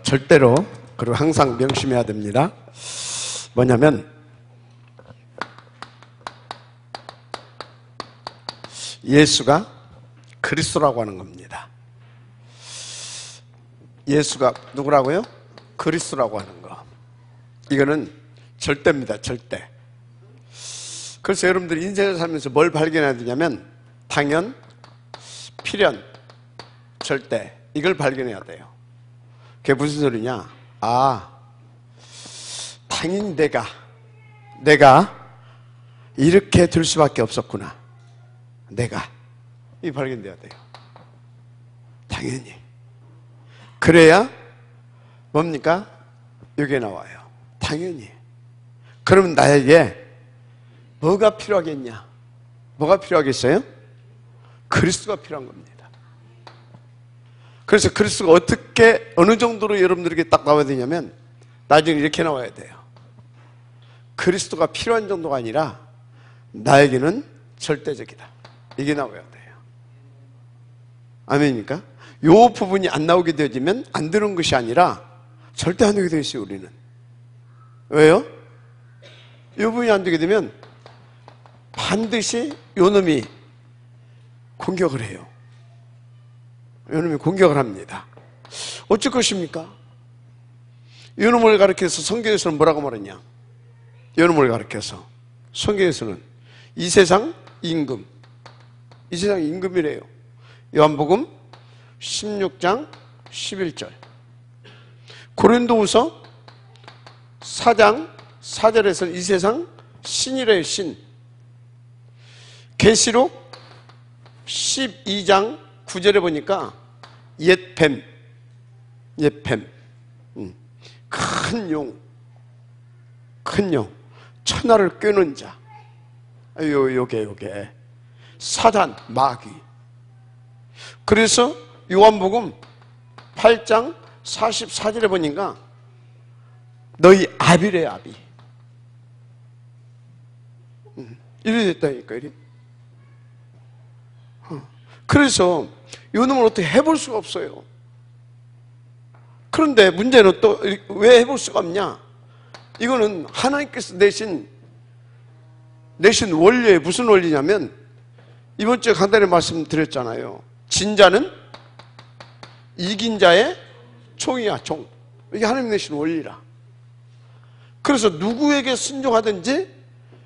절대로 그리고 항상 명심해야 됩니다. 뭐냐면 예수가 그리스도라고 하는 겁니다. 예수가 누구라고요? 그리스도라고 하는 거. 이거는 절대입니다. 절대. 그래서 여러분들이 인생을 살면서 뭘 발견해야 되냐면 당연, 필연, 절대, 이걸 발견해야 돼요. 그게 무슨 소리냐? 당연히 내가 이렇게 될 수밖에 없었구나. 이 발견돼야 돼요. 당연히. 그래야 뭡니까? 여기에 나와요. 당연히. 그러면 나에게 뭐가 필요하겠냐? 뭐가 필요하겠어요? 그리스도가 필요한 겁니다. 그래서 그리스도가 어떻게 어느 정도로 여러분들에게 딱 나와야 되냐면 나중에 이렇게 나와야 돼요. 그리스도가 필요한 정도가 아니라 나에게는 절대적이다. 이게 나와야 돼요. 아멘입니까? 요 부분이 안 나오게 되어지면 안 되는 것이 아니라 절대 안 되게 되어 있어요. 우리는. 왜요? 이 부분이 안 되게 되면 반드시 요 놈이 공격을 해요. 요 놈이 공격을 합니다. 어쩔 것입니까? 요 놈을 가르쳐서 성경에서는 뭐라고 말했냐? 요 놈을 가르쳐서 성경에서는 이 세상 임금, 이 세상 임금이래요. 요한복음 16장 11절, 고린도후서 4장 4절에서는 이 세상 신이래요. 신. 계시록 12장 9절에 보니까 옛뱀, 큰 용, 천하를 꿰는 자, 요게 사단, 마귀. 그래서 요한복음 8장 44절에 보니까 너희 아비래, 아비. 이래 됐다니까, 이래. 그래서 이 놈을 어떻게 해볼 수가 없어요. 그런데 문제는 또 왜 해볼 수가 없냐? 이거는 하나님께서 내신 원리에 무슨 원리냐면 이번 주에 간단히 말씀드렸잖아요. 진자는 이긴 자의 총이야, 총. 이게 하나님 내신 원리라. 그래서 누구에게 순종하든지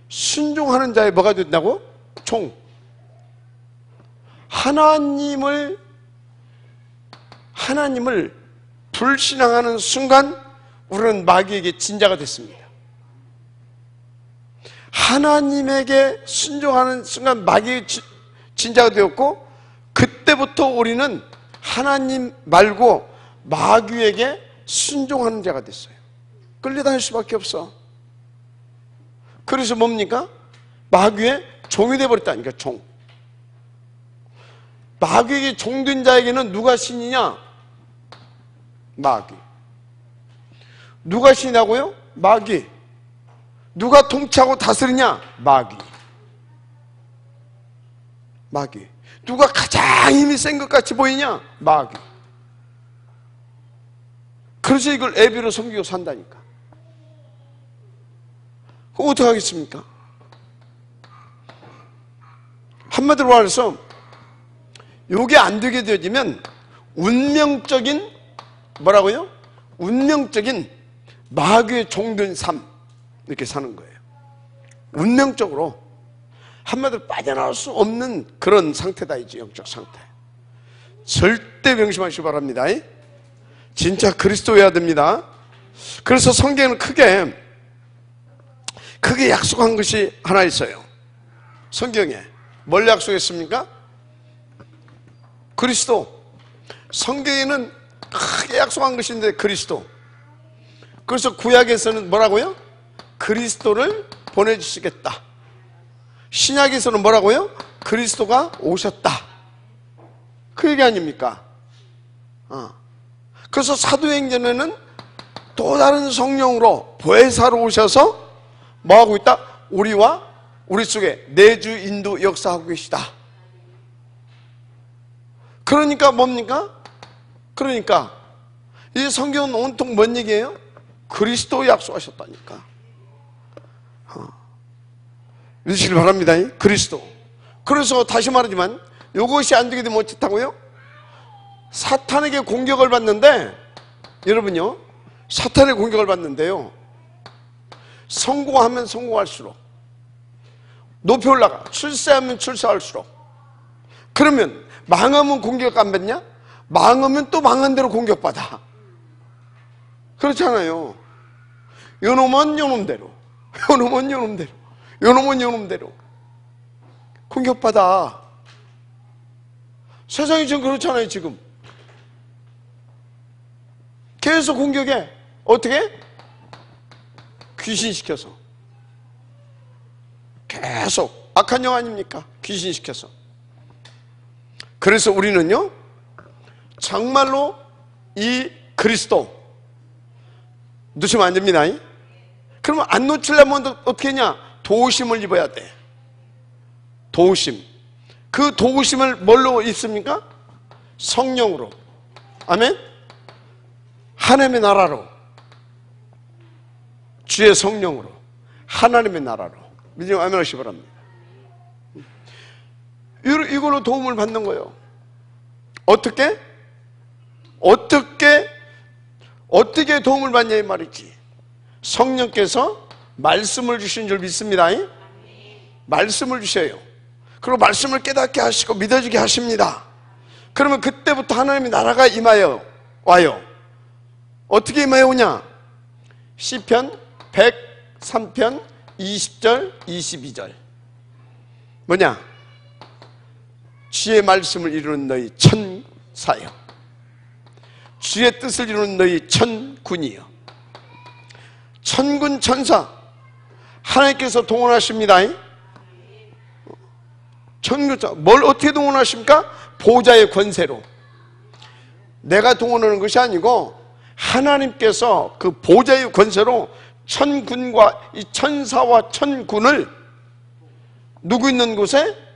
순종하는 자의 뭐가 된다고? 총. 하나님을 불신앙하는 순간 우리는 마귀에게 진자가 됐습니다. 하나님에게 순종하는 순간 마귀의 진자가 되었고, 그때부터 우리는 하나님 말고 마귀에게 순종하는 자가 됐어요. 끌려다닐 수밖에 없어. 그래서 뭡니까? 마귀의 종이 되어버렸다니까. 종. 마귀에게 종된 자에게는 누가 신이냐? 마귀. 누가 신이라고요? 마귀. 누가 통치하고 다스리냐? 마귀. 누가 가장 힘이 센 것 같이 보이냐? 마귀. 그래서 이걸 애비로 섬기고 산다니까. 그럼 어떻게 하겠습니까? 한마디로 말해서 요게 안 되게 되어지면 운명적인 뭐라고요? 운명적인 마귀의 종된 삶, 이렇게 사는 거예요. 운명적으로 한마디로 빠져나올 수 없는 그런 상태다, 이제 영적 상태. 절대 명심하시기 바랍니다. 진짜 그리스도여야 됩니다. 그래서 성경에는 크게 약속한 것이 하나 있어요. 성경에 뭘 약속했습니까? 그리스도. 성경에는 크게 약속한 것인데 그리스도. 그래서 구약에서는 뭐라고요? 그리스도를 보내주시겠다. 신약에서는 뭐라고요? 그리스도가 오셨다. 그 얘기 아닙니까? 그래서 사도행전에는 또 다른 성령으로 보혜사로 오셔서 뭐하고 있다? 우리와 우리 속에 내주 인도 역사하고 계시다. 그러니까 뭡니까? 그러니까 이 성경은 온통 뭔 얘기예요? 그리스도 약속하셨다니까. 믿으시길 바랍니다. 그리스도. 그래서 다시 말하지만 이것이 안 되게 되면 어떻다고요? 사탄에게 공격을 받는데, 여러분요, 사탄의 공격을 받는데요, 성공하면 성공할수록, 높이 올라가, 출세하면 출세할수록, 그러면 망하면 공격 안 받냐? 망하면 또 망한 대로 공격받아. 그렇잖아요. 요놈은 요놈대로, 요놈은 요놈대로, 요놈은 요놈대로 공격받아. 세상이 지금 그렇잖아요. 지금 계속 공격해. 어떻게? 귀신시켜서. 계속 악한 영 아닙니까? 귀신시켜서. 그래서 우리는요, 정말로 이 그리스도 놓치면 안 됩니다. 그러면 안 놓치려면 어떻게 했냐? 도우심을 입어야 돼. 도우심. 그 도우심을 뭘로 입습니까? 성령으로. 아멘? 하나님의 나라로. 주의 성령으로. 하나님의 나라로. 믿으면 아멘 하시기 바랍니다. 이걸로 도움을 받는 거예요. 어떻게? 어떻게 도움을 받냐 이 말이지. 성령께서 말씀을 주신 줄 믿습니다. 말씀을 주셔요. 그리고 말씀을 깨닫게 하시고 믿어지게 하십니다. 그러면 그때부터 하나님의 나라가 임하여 와요. 어떻게 임하여 오냐? 시편 103편 20절 22절 뭐냐? 주의 말씀을 이루는 너희 천사여, 주의 뜻을 이루는 너희 천군이여. 천군 천사 하나님께서 동원하십니다. 천군 천사 뭘 어떻게 동원하십니까? 보좌의 권세로. 내가 동원하는 것이 아니고 하나님께서 그 보좌의 권세로 천군과 이 천사와 천군을 누구 있는 곳에?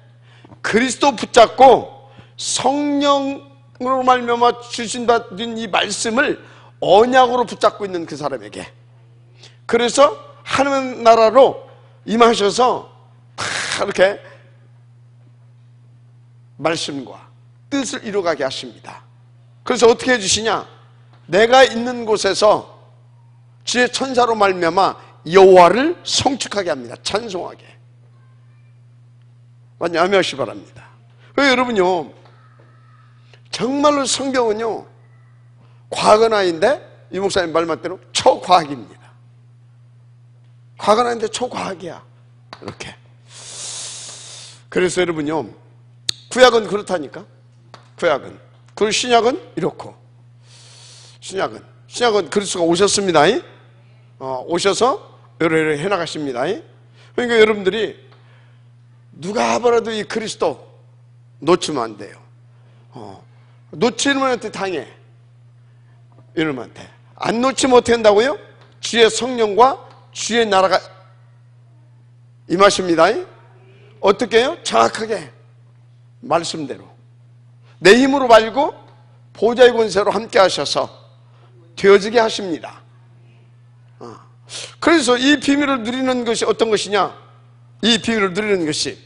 그리스도 붙잡고 성령으로 말미암아 주신다는 이 말씀을 언약으로 붙잡고 있는 그 사람에게, 그래서 하나님 나라로 임하셔서 이렇게 말씀과 뜻을 이루어가게 하십니다. 그래서 어떻게 해주시냐? 내가 있는 곳에서 주의 천사로 말미암아 여호와를 성축하게 합니다. 찬송하게. 많이 아멘하시기 바랍니다. 왜 여러분요, 정말로 성경은요 과학은 아닌데 이 목사님 말만대로 초과학입니다. 과학은 아닌데 초과학이야. 이렇게. 그래서 여러분요, 구약은 그렇다니까. 구약은. 그리고 신약은 이렇고. 신약은 그리스도가 오셨습니다. 오셔서 여러 해나가십니다. 그러니까 여러분들이 누가 하더라도 이 그리스도 놓치면 안 돼요. 놓치면 한테 당해. 이놈한테. 안 놓치면 어떻게 한다고요? 주의 성령과 주의 나라가 임하십니다. 어떻게 해요? 정확하게 말씀대로 내 힘으로 말고 보좌의 권세로 함께 하셔서 되어지게 하십니다. 그래서 이 비밀을 누리는 것이 어떤 것이냐? 이 비밀을 누리는 것이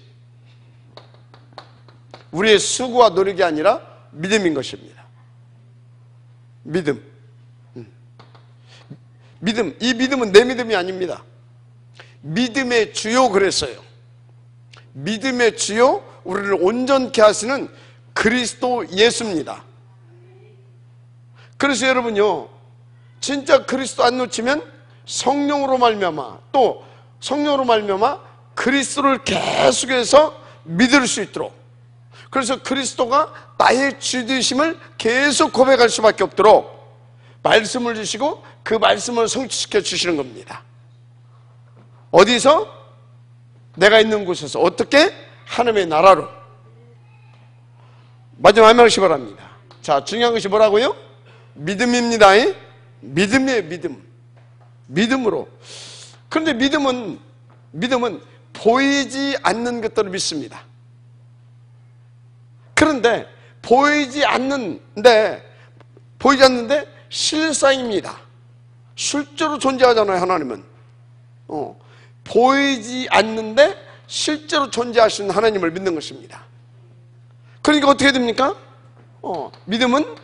우리의 수고와 노력이 아니라 믿음인 것입니다. 믿음. 이 믿음은 내 믿음이 아닙니다. 믿음의 주요 그랬어요. 믿음의 주요, 우리를 온전케 하시는 그리스도 예수입니다. 그래서 여러분요, 진짜 그리스도 안 놓치면 성령으로 말미암아, 또 성령으로 말미암아 그리스도를 계속해서 믿을 수 있도록, 그래서 그리스도가 나의 주 되심을 계속 고백할 수밖에 없도록 말씀을 주시고 그 말씀을 성취시켜 주시는 겁니다. 어디서? 내가 있는 곳에서. 어떻게? 하나님의 나라로. 마지막 한 말씩 바랍니다. 자, 중요한 것이 뭐라고요? 믿음입니다. 믿음이에요. 믿음으로. 그런데 믿음은 보이지 않는 것들을 믿습니다. 그런데 보이지 않는데 실상입니다. 실제로 존재하잖아요, 하나님은. 보이지 않는데 실제로 존재하시는 하나님을 믿는 것입니다. 그러니까 어떻게 됩니까? 믿음은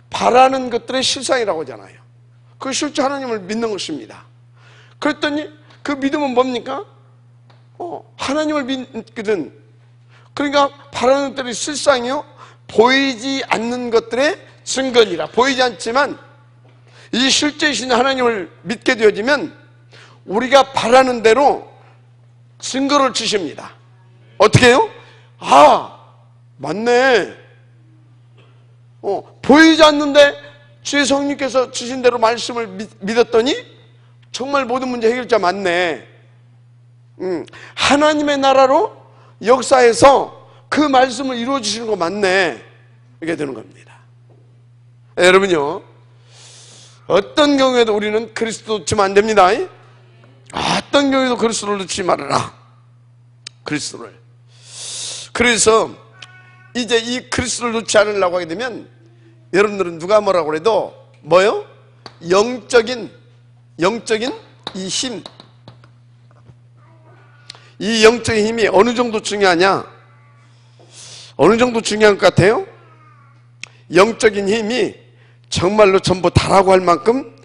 바라는 것들의 실상이라고 하잖아요. 그 실제 하나님을 믿는 것입니다. 그랬더니 그 믿음은 뭡니까? 하나님을 믿거든. 그러니까 바라는 것들이 실상이요, 보이지 않는 것들의 증거니라. 보이지 않지만 이 실제이신 하나님을 믿게 되어지면 우리가 바라는 대로 증거를 주십니다. 어떻게 해요? 맞네. 보이지 않는데 주의 성령께서 주신 대로 말씀을 믿었더니 정말 모든 문제 해결자 맞네. 하나님의 나라로 역사에서 그 말씀을 이루어 주시는 거 맞네. 이렇게 되는 겁니다. 여러분요, 어떤 경우에도 우리는 그리스도 놓치면 안 됩니다. 어떤 경우에도 그리스도를 놓치지 말아라. 그리스도를. 그래서 이제 이 그리스도를 놓지 않으려고 하게 되면 여러분들은 누가 뭐라고 해도 뭐요? 영적인 이 힘, 이 영적인 힘이 어느 정도 중요하냐? 어느 정도 중요한 것 같아요? 영적인 힘이 정말로 전부 다라고 할 만큼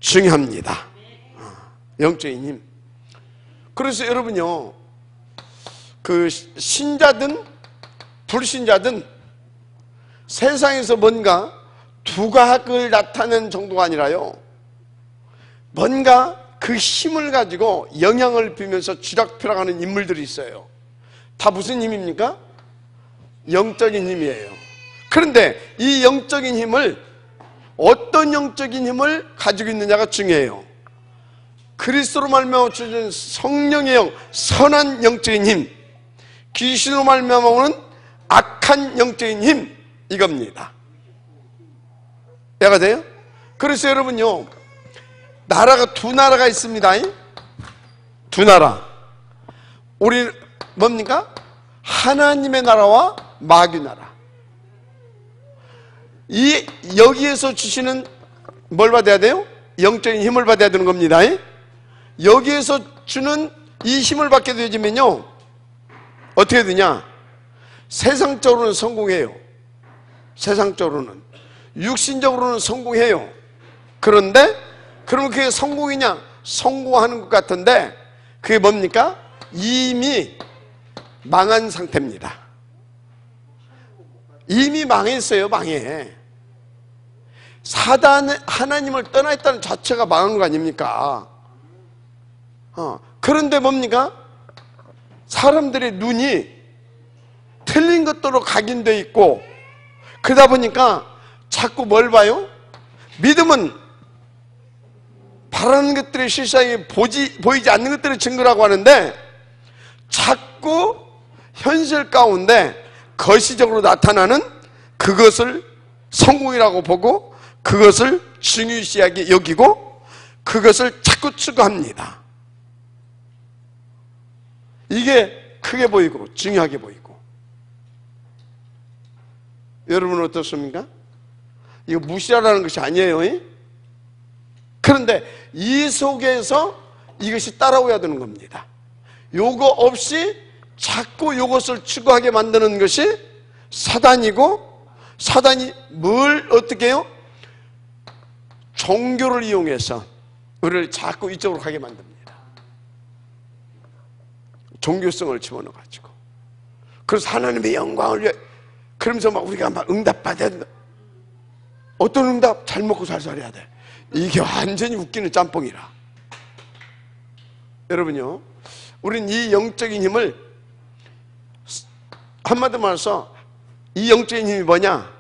중요합니다. 영적인 힘. 그래서 여러분요, 그 신자든 불신자든 세상에서 뭔가 두각을 나타내는 정도가 아니라요, 뭔가 그 힘을 가지고 영향을 비면서 쥐락펴락하는 인물들이 있어요. 다 무슨 힘입니까? 영적인 힘이에요. 그런데 이 영적인 힘을, 어떤 영적인 힘을 가지고 있느냐가 중요해요. 그리스도로 말미암아 주신 성령의 영, 선한 영적인 힘, 귀신으로 말미암아 오는 악한 영적인 힘, 이겁니다. 이해가 돼요? 그래서 여러분요, 나라가 두 나라가 있습니다. 두 나라. 우리 뭡니까? 하나님의 나라와 마귀 나라. 여기에서 주시는 뭘 받아야 돼요? 영적인 힘을 받아야 되는 겁니다. 여기에서 주는 이 힘을 받게 되지면요, 어떻게 되냐? 세상적으로는 성공해요. 세상적으로는. 육신적으로는 성공해요. 그런데 그러면 그게 성공이냐? 성공하는 것 같은데 그게 뭡니까? 이미 망한 상태입니다. 이미 망했어요. 망해. 사단, 하나님을 떠나 있다는 자체가 망한 거 아닙니까? 그런데 뭡니까? 사람들의 눈이 틀린 것대로 각인되어 있고, 그러다 보니까 자꾸 뭘 봐요? 믿음은 바라는 것들의 실상이 보이지 않는 것들의 증거라고 하는데, 자꾸 현실 가운데 거시적으로 나타나는 그것을 성공이라고 보고, 그것을 중요시하게 여기고, 그것을 자꾸 추구합니다. 이게 크게 보이고 중요하게 보이고. 여러분은 어떻습니까? 이거 무시하라는 것이 아니에요. 그런데 이 속에서 이것이 따라오야 되는 겁니다. 요거 없이 자꾸 요것을 추구하게 만드는 것이 사단이고, 사단이 뭘 어떻게 해요? 종교를 이용해서 우리를 자꾸 이쪽으로 가게 만듭니다. 종교성을 집어넣어가지고. 그래서 하나님의 영광을 위해, 그러면서 막 우리가 막 응답받아야 된다. 어떤 응답? 잘 먹고 잘 살아야 돼. 이게 완전히 웃기는 짬뽕이라. 여러분요, 우린 이 영적인 힘을, 한마디로 말해서 이 영적인 힘이 뭐냐?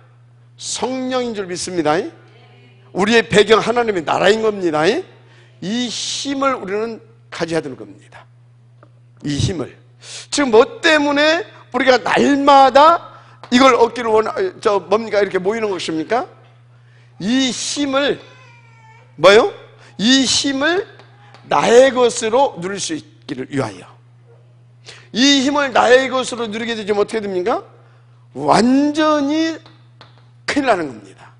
성령인 줄 믿습니다. 우리의 배경 하나님의 나라인 겁니다. 이 힘을 우리는 가져야 되는 겁니다. 이 힘을. 지금 뭐 때문에 우리가 날마다 이걸 얻기를 뭡니까? 이렇게 모이는 것입니까? 이 힘을, 뭐요? 이 힘을 나의 것으로 누릴 수 있기를 위하여. 이 힘을 나의 것으로 누리게 되면 어떻게 됩니까? 완전히 큰일 나는 겁니다.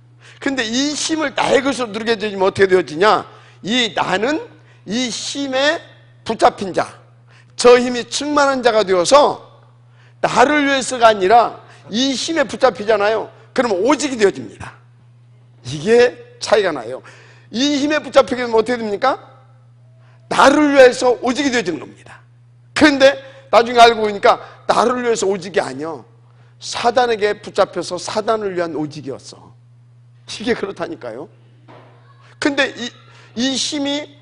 근데 이 힘을 나의 것으로 누리게 되면 어떻게 되어지냐? 이 나는 이 힘에 붙잡힌 자, 저 힘이 충만한 자가 되어서 나를 위해서가 아니라 이 힘에 붙잡히잖아요. 그러면 오직이 되어집니다. 이게 차이가 나요. 이 힘에 붙잡히게 되면 어떻게 됩니까? 나를 위해서 오직이 되어지는 겁니다. 그런데 나중에 알고 보니까 나를 위해서 오직이 아니요, 사단에게 붙잡혀서 사단을 위한 오직이었어. 이게 그렇다니까요. 근데 이 힘이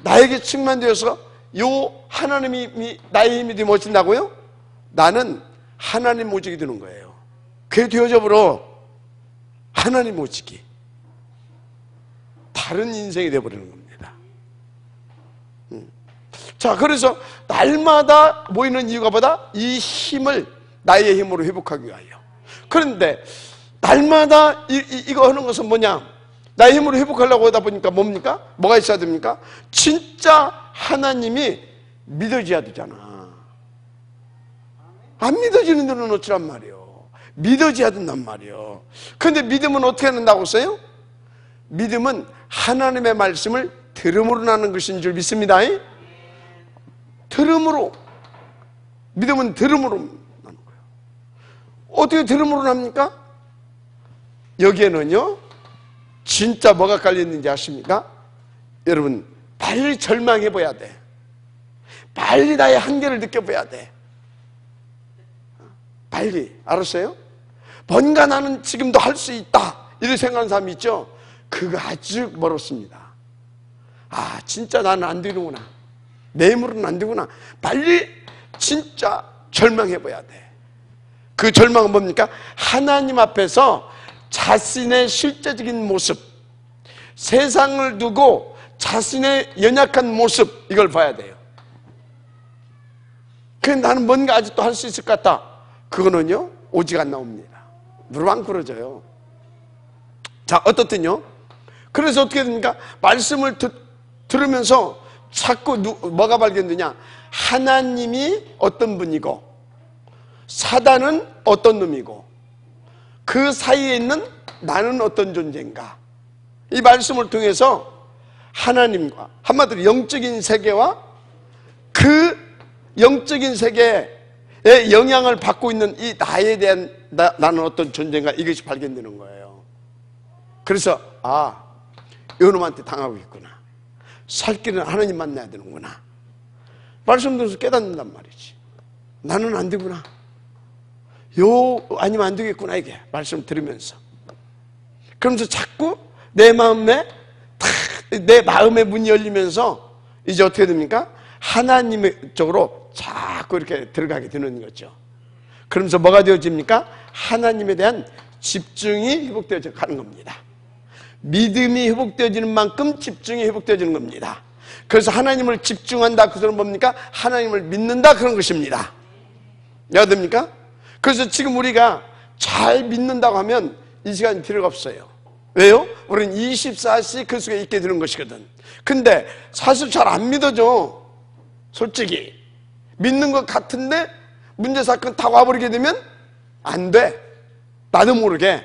나에게 충만되어서 요 하나님이 나의 힘이 되면 어쩐다고요? 나는 하나님 오직이 되는 거예요. 그게 되어져 버려. 하나님 오직이 다른 인생이 되어버리는 겁니다. 자, 그래서 날마다 모이는 이유가 뭐다? 이 힘을 나의 힘으로 회복하기 위하여. 그런데 날마다 이거 하는 것은 뭐냐? 나의 힘으로 회복하려고 하다 보니까 뭡니까? 뭐가 있어야 됩니까? 진짜 하나님이 믿어져야 되잖아. 안 믿어지는 데는 어쩌란 말이요. 믿어져야 된단 말이요. 그런데 믿음은 어떻게 한다고 써요? 믿음은 하나님의 말씀을 들음으로 나는 것인 줄 믿습니다. 들음으로. 믿음은 들음으로 나는 거예요. 어떻게 들음으로 납니까? 여기에는요, 진짜 뭐가 깔려있는지 아십니까? 여러분, 빨리 절망해봐야 돼. 빨리 나의 한계를 느껴봐야 돼. 빨리. 알았어요? 뭔가 나는 지금도 할 수 있다, 이렇게 생각하는 사람이 있죠? 그거 아주 멀었습니다. 아, 진짜 나는 안 되는구나, 내 힘으로는 안 되구나. 빨리 진짜 절망해봐야 돼. 그 절망은 뭡니까? 하나님 앞에서 자신의 실제적인 모습, 세상을 두고 자신의 연약한 모습, 이걸 봐야 돼요. 그런데 나는 뭔가 아직도 할 수 있을 것 같다. 그거는요, 오직 안 나옵니다. 무릎 안 꿇어져요. 자, 어떻든요? 그래서 어떻게 됩니까? 말씀을 들으면서 자꾸 뭐가 발견되냐? 하나님이 어떤 분이고 사단은 어떤 놈이고 그 사이에 있는 나는 어떤 존재인가. 이 말씀을 통해서 하나님과, 한마디로 영적인 세계와 그 영적인 세계에 영향을 받고 있는 이 나에 대한 나는 어떤 존재인가, 이것이 발견되는 거예요. 그래서 아, 이놈한테 당하고 있구나, 살 길은 하나님 만나야 되는구나, 말씀 들어서 깨닫는단 말이지. 나는 안 되구나, 아니면 안 되겠구나, 이게 말씀 들으면서. 그러면서 자꾸 내 마음에 문이 열리면서 이제 어떻게 됩니까? 하나님 쪽으로 자꾸 이렇게 들어가게 되는 거죠. 그러면서 뭐가 되어집니까? 하나님에 대한 집중이 회복되어져 가는 겁니다. 믿음이 회복되어지는 만큼 집중이 회복되어지는 겁니다. 그래서 하나님을 집중한다, 그것은 뭡니까? 하나님을 믿는다, 그런 것입니다. 이해가 됩니까? 그래서 지금 우리가 잘 믿는다고 하면 이 시간이 필요가 없어요. 왜요? 우리는 24시 그 속에 있게 되는 것이거든. 근데 사실 잘 안 믿어져. 솔직히 믿는 것 같은데 문제 사건 다 와버리게 되면 안 돼. 나도 모르게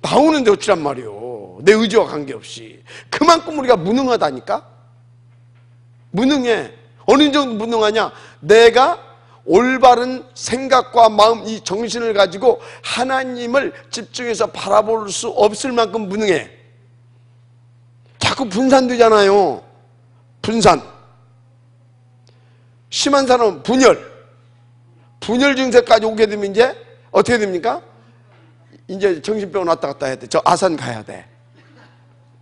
나오는데 어찌란 말이오. 내 의지와 관계없이. 그만큼 우리가 무능하다니까. 무능해. 어느 정도 무능하냐? 내가 올바른 생각과 마음, 이 정신을 가지고 하나님을 집중해서 바라볼 수 없을 만큼 무능해. 자꾸 분산되잖아요. 분산. 심한 사람은 분열 증세까지 오게 되면 이제 어떻게 됩니까? 이제 정신병원 왔다 갔다 해야 돼. 저 아산 가야 돼.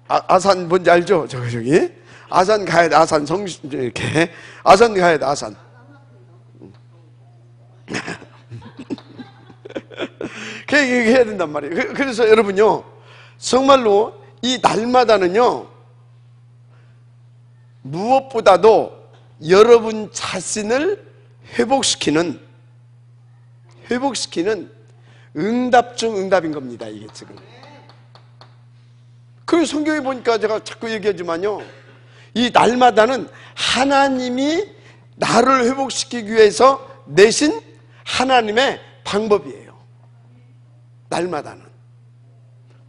아산 뭔지 알죠? 저기 아산 가야 돼. 아산 이렇게 아산 가야 돼. 아산. 그렇게 해야 된단 말이에요. 그래서 여러분요, 정말로 이 날마다는요, 무엇보다도 여러분 자신을 회복시키는 응답 중 응답인 겁니다. 이게 지금. 그 성경에 보니까 제가 자꾸 얘기하지만요, 이 날마다는 하나님이 나를 회복시키기 위해서 내신 하나님의 방법이에요. 날마다는.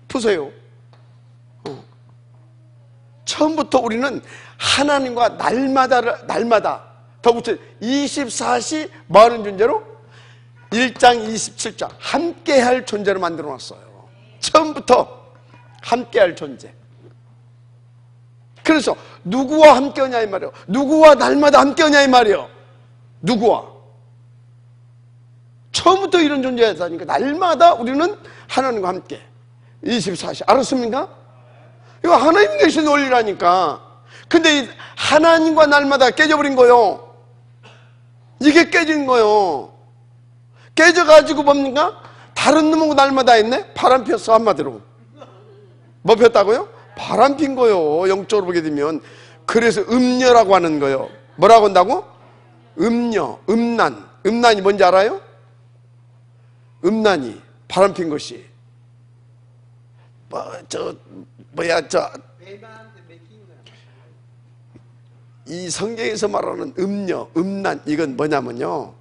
보세요. 처음부터 우리는 하나님과 날마다 더 붙여 24시 뭐 하는 존재로? 1장 27장 함께할 존재로 만들어놨어요. 처음부터 함께할 존재. 그래서 누구와 함께하냐 이 말이에요. 누구와 날마다 함께하냐 이 말이에요. 누구와? 처음부터 이런 존재였다니까. 날마다 우리는 하나님과 함께 24시. 알았습니까? 이거 하나님 계신 원리라니까. 근데 이 하나님과 날마다 깨져버린 거요. 이게 깨진 거요. 깨져가지고 뭡니까? 다른 놈하고 날마다 했네? 바람 폈어. 한마디로 뭐 폈다고요? 바람 핀 거요. 영적으로 보게 되면. 그래서 음녀라고 하는 거요. 뭐라고 한다고? 음녀, 음란. 음란이 뭔지 알아요? 음란이 바람 핀 것이 이 성경에서 말하는 음녀, 음란, 이건 뭐냐면요,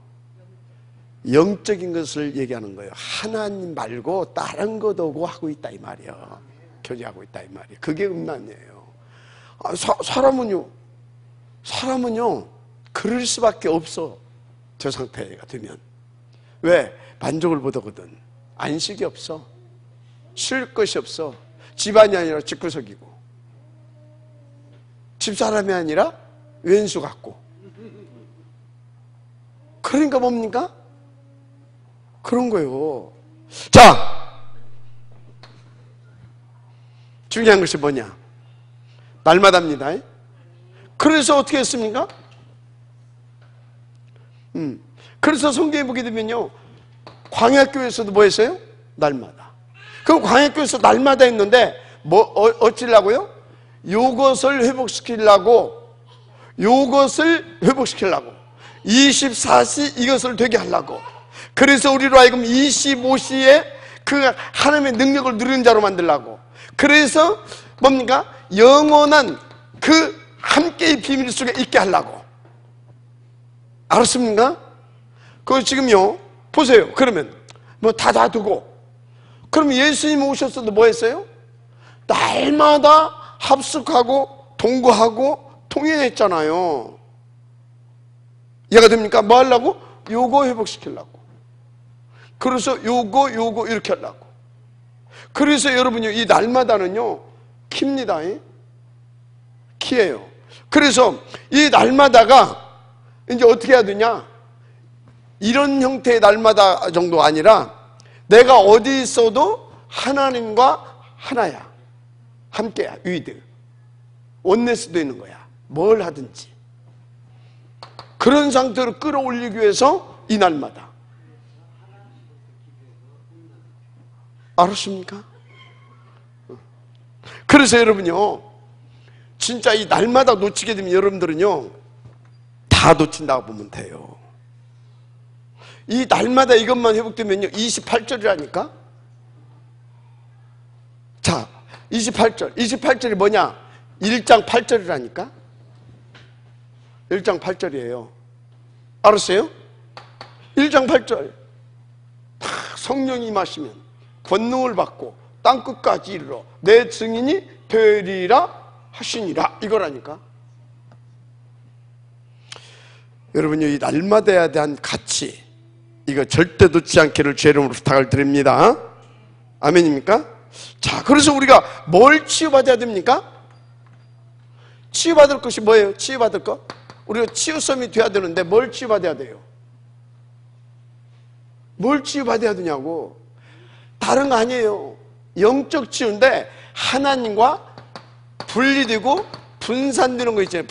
영적인 것을 얘기하는 거예요. 하나님 말고 다른 것도 하고 있다 이 말이에요. 교제하고 있다 이 말이에요. 그게 음란이에요. 사람은요 그럴 수밖에 없어. 저 상태가 되면. 왜? 만족을 못 하거든. 안식이 없어. 쉴 것이 없어. 집안이 아니라 집구석이고, 집사람이 아니라 왼수 같고. 그러니까 뭡니까? 그런 거예요. 자, 중요한 것이 뭐냐? 날마다입니다. 그래서 어떻게 했습니까? 그래서 성경에 보게 되면요, 광야교회에서도 뭐 했어요? 날마다. 그럼 광야교회에서 날마다 했는데 어찌려고요? 요것을 회복시키려고, 24시 이것을 되게 하려고. 그래서 우리로 하여금 25시에 그 하나님의 능력을 누리는 자로 만들려고. 그래서 뭡니까? 영원한 그 함께의 비밀 속에 있게 하려고. 알았습니까? 그거 지금요, 보세요. 그러면 뭐 다 놔두고, 그럼 예수님 오셨어도 뭐 했어요? 날마다 합숙하고 동거하고 통행했잖아요. 이해가 됩니까? 뭐 하려고? 요거 회복시키려고. 그래서 요거 이렇게 하려고. 그래서 여러분요, 이 날마다는요 키입니다. 키예요. 그래서 이 날마다가 이제 어떻게 해야 되냐? 이런 형태의 날마다 정도 아니라 내가 어디 있어도 하나님과 하나야. 함께야. 위드. 원네스도 있는 거야. 뭘 하든지. 그런 상태로 끌어올리기 위해서 이 날마다. 알았습니까? 그래서 여러분요, 진짜 이 날마다 놓치게 되면 여러분들은요 다 놓친다고 보면 돼요. 이 날마다 이것만 회복되면요 28절이라니까. 자, 28절이 뭐냐? 1장 8절이라니까. 1장 8절이에요. 알았어요? 1장 8절. 다 성령이 임하시면 권능을 받고 땅끝까지 이르러 내 증인이 되리라 하시니라, 이거라니까. 여러분이 이 날마다에 대한 가치, 이거 절대 놓지 않기를 주의 이름으로 부탁을 드립니다. 아멘입니까? 자, 그래서 우리가 뭘 치유받아야 됩니까? 치유받을 것이 뭐예요? 치유받을 것? 우리가 치유섬이 돼야 되는데 뭘 치유받아야 돼요? 뭘 치유받아야 되냐고. 다른 거 아니에요. 영적 치유인데 하나님과 분리되고 분산되는 거 있잖아요.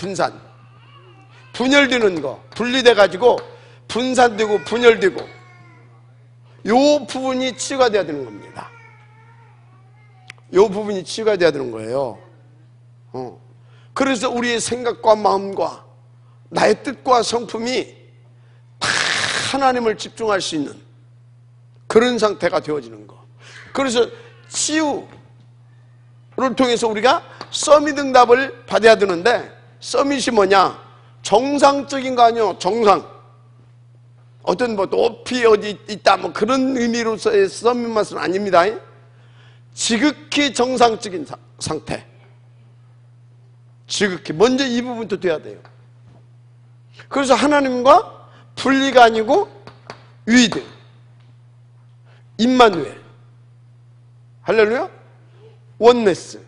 분열되는 거, 분리돼 가지고 분산되고 분열되고, 요 부분이 치유가 돼야 되는 겁니다. 요 부분이 치유가 돼야 되는 거예요. 그래서 우리의 생각과 마음과 나의 뜻과 성품이 다 하나님을 집중할 수 있는 그런 상태가 되어지는 거. 그래서 치유를 통해서 우리가 서밋 응답을 받아야 되는데, 서밋이 뭐냐? 정상적인 거 아니요. 정상. 어떤 뭐 높이 어디 있다 뭐 그런 의미로서의 서밋 맛은 아닙니다. 지극히 정상적인 상태. 지극히. 먼저 이 부분도 돼야 돼요. 그래서 하나님과 분리가 아니고 위드, 임마누엘, 할렐루야, 원네스,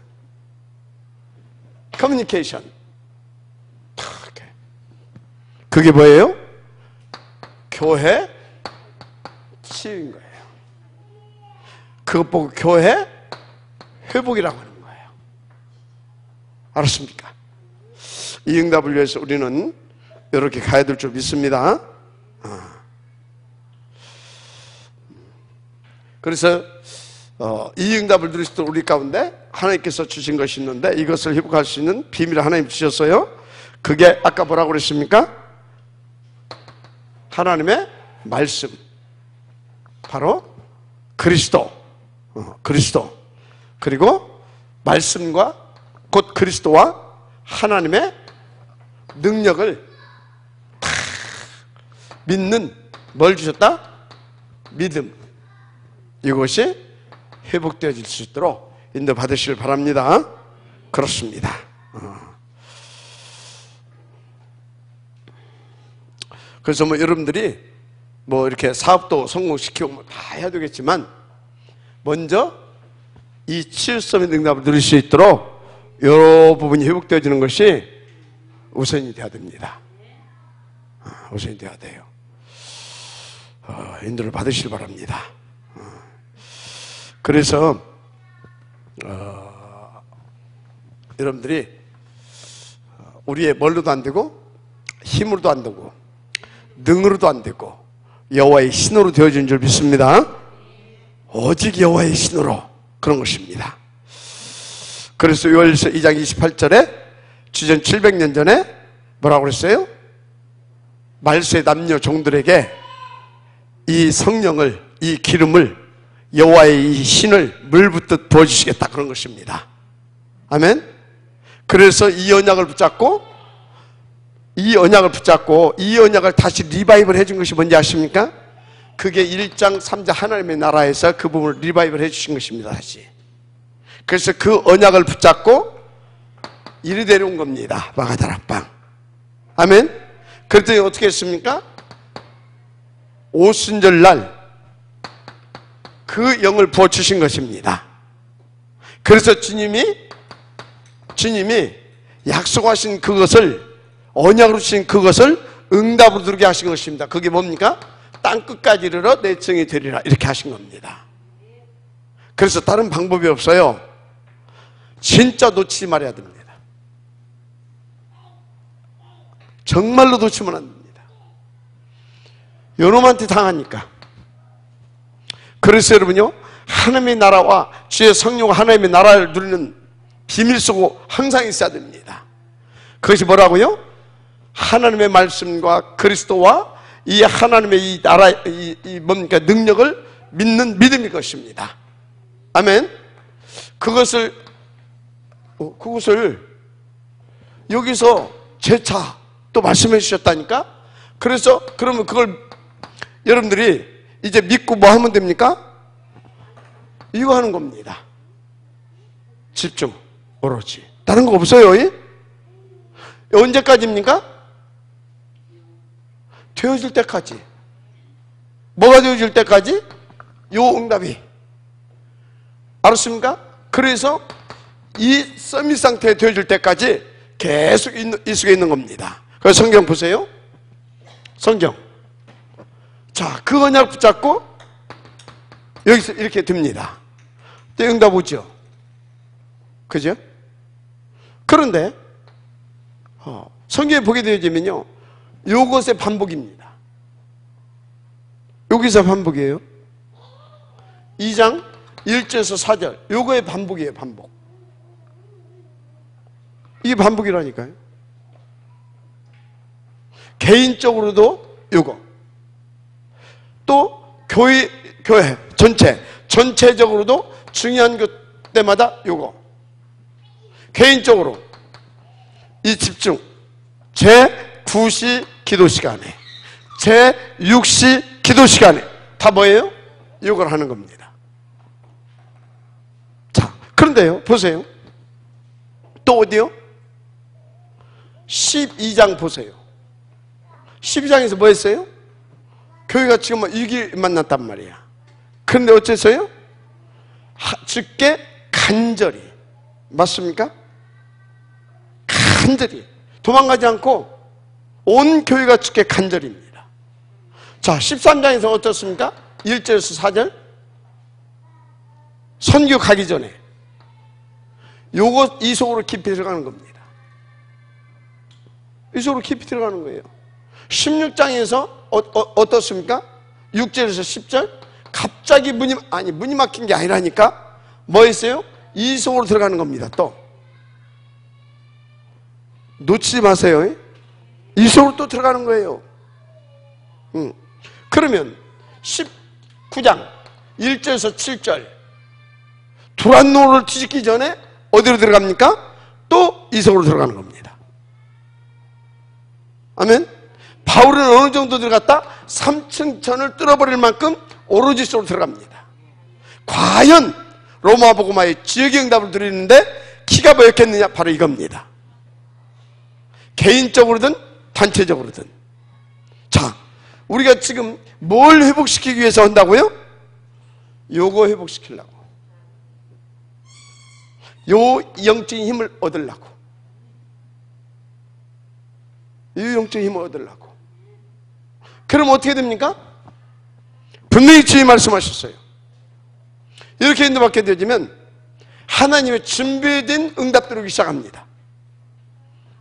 커뮤니케이션. 그게 뭐예요? 교회 치유인 거예요. 그것 보고 교회 회복이라고 하는 거예요. 알았습니까? 이 응답을 위해서 우리는 이렇게 가야 될 줄 믿습니다. 그래서 이 응답을 누릴 수 있도록 우리 가운데 하나님께서 주신 것이 있는데, 이것을 회복할 수 있는 비밀을 하나님 주셨어요. 그게 아까 뭐라고 그랬습니까? 하나님의 말씀, 바로 그리스도, 그리스도, 그리고 말씀과 곧 그리스도와 하나님의 능력을 다 믿는, 뭘 주셨다? 믿음. 이것이 회복되어질 수 있도록 인도받으시길 바랍니다. 그렇습니다. 그래서 뭐 여러분들이 뭐 이렇게 사업도 성공시키고 뭐 다 해야 되겠지만, 먼저 이 치유성의 응답을 누릴 수 있도록 이 부분이 회복되어지는 것이 우선이 되어야 됩니다. 우선이 되어야 돼요. 인도를 받으시길 바랍니다. 그래서 여러분들이 우리의 뭘로도 안 되고 힘으로도 안 되고 능으로도 안 되고 여호와의 신으로 되어진 줄 믿습니다. 오직 여호와의 신으로, 그런 것입니다. 그래서 요엘서 2장 28절에 주전 700년 전에 뭐라고 그랬어요? 말세의 남녀 종들에게 이 성령을, 이 기름을, 여호와의 이 신을 물붓듯 부어주시겠다, 그런 것입니다. 아멘. 그래서 이 언약을 붙잡고 이 언약을 다시 리바이벌 해준 것이 뭔지 아십니까? 그게 1장 3장 하나님의 나라에서 그 부분을 리바이벌 해주신 것입니다. 다시. 그래서 그 언약을 붙잡고 이리 데려온 겁니다. 마가다락방. 아멘. 그랬더니 어떻게 했습니까? 오순절날 그 영을 부어주신 것입니다. 그래서 주님이 약속하신 그것을, 언약으로 주신 그것을 응답으로 들게 하신 것입니다. 그게 뭡니까? 땅끝까지 이르러 내 증이 되리라, 이렇게 하신 겁니다. 그래서 다른 방법이 없어요. 진짜 놓치지 말아야 됩니다. 정말로 놓치면 안 됩니다. 요놈한테 당하니까. 그래서 여러분요, 하나님의 나라와 주의 성령과 하나님의 나라를 누리는 비밀 속에 항상 있어야 됩니다. 그것이 뭐라고요? 하나님의 말씀과 그리스도와 이 하나님의 이 나라, 뭡니까? 능력을 믿는 믿음이 것입니다. 아멘. 그것을 여기서 재차 또 말씀해 주셨다니까? 그래서 그러면 그걸 여러분들이 이제 믿고 뭐 하면 됩니까? 이거 하는 겁니다. 집중, 오로지. 다른 거 없어요. 언제까지입니까? 되어질 때까지. 뭐가 되어질 때까지? 요 응답이. 알았습니까? 그래서 이 서밋 상태에 되어질 때까지 계속 이 속에 있는 겁니다. 그래서 성경 보세요. 성경. 자, 그 언약 붙잡고 여기서 이렇게 듭니다. 또 응답 오죠. 그죠? 그런데 성경에 보게 되어지면요, 요것의 반복입니다. 여기서 반복이에요. 2장 1절에서 4절, 요거의 반복이에요. 반복. 이게 반복이라니까요. 개인적으로도 요거, 또 교회 전체적으로도 중요한 것 때마다 요거. 개인적으로 이 집중, 제9시 기도 시간에, 제6시 기도 시간에 다 뭐예요? 이걸 하는 겁니다. 자, 그런데요, 보세요. 또 어디요? 12장 보세요. 12장에서 뭐 했어요? 교회가 지금 위기를 만났단 말이야. 그런데 어째서요? 주께 간절히, 맞습니까? 간절히 도망가지 않고 온 교회가 주께 간절입니다. 자, 13장에서 어떻습니까? 1절에서 4절 선교 가기 전에 요거 이 속으로 깊이 들어가는 겁니다. 이 속으로 깊이 들어가는 거예요. 16장에서 어떻습니까? 6절에서 10절 갑자기 문이 막힌 게 아니라니까 뭐 했어요? 이 속으로 들어가는 겁니다. 또 놓치지 마세요. 이 속으로 또 들어가는 거예요. 그러면 19장 1절에서 7절 두란노를 뒤집기 전에 어디로 들어갑니까? 또 이 속으로 들어가는 겁니다. 아멘. 바울은 어느 정도 들어갔다? 3층 천을 뚫어버릴 만큼 오로지 속으로 들어갑니다. 과연 로마 복음화의 지역응답을 드리는데 키가 뭐였겠느냐? 바로 이겁니다. 개인적으로든 단체적으로든. 자, 우리가 지금 뭘 회복시키기 위해서 한다고요? 요거 회복시키려고. 요 영적인 힘을 얻으려고. 이 영적인 힘을 얻으려고. 그럼 어떻게 됩니까? 분명히 주님 말씀하셨어요. 이렇게 인도받게 되어지면 하나님의 준비된 응답 들어오기 시작합니다.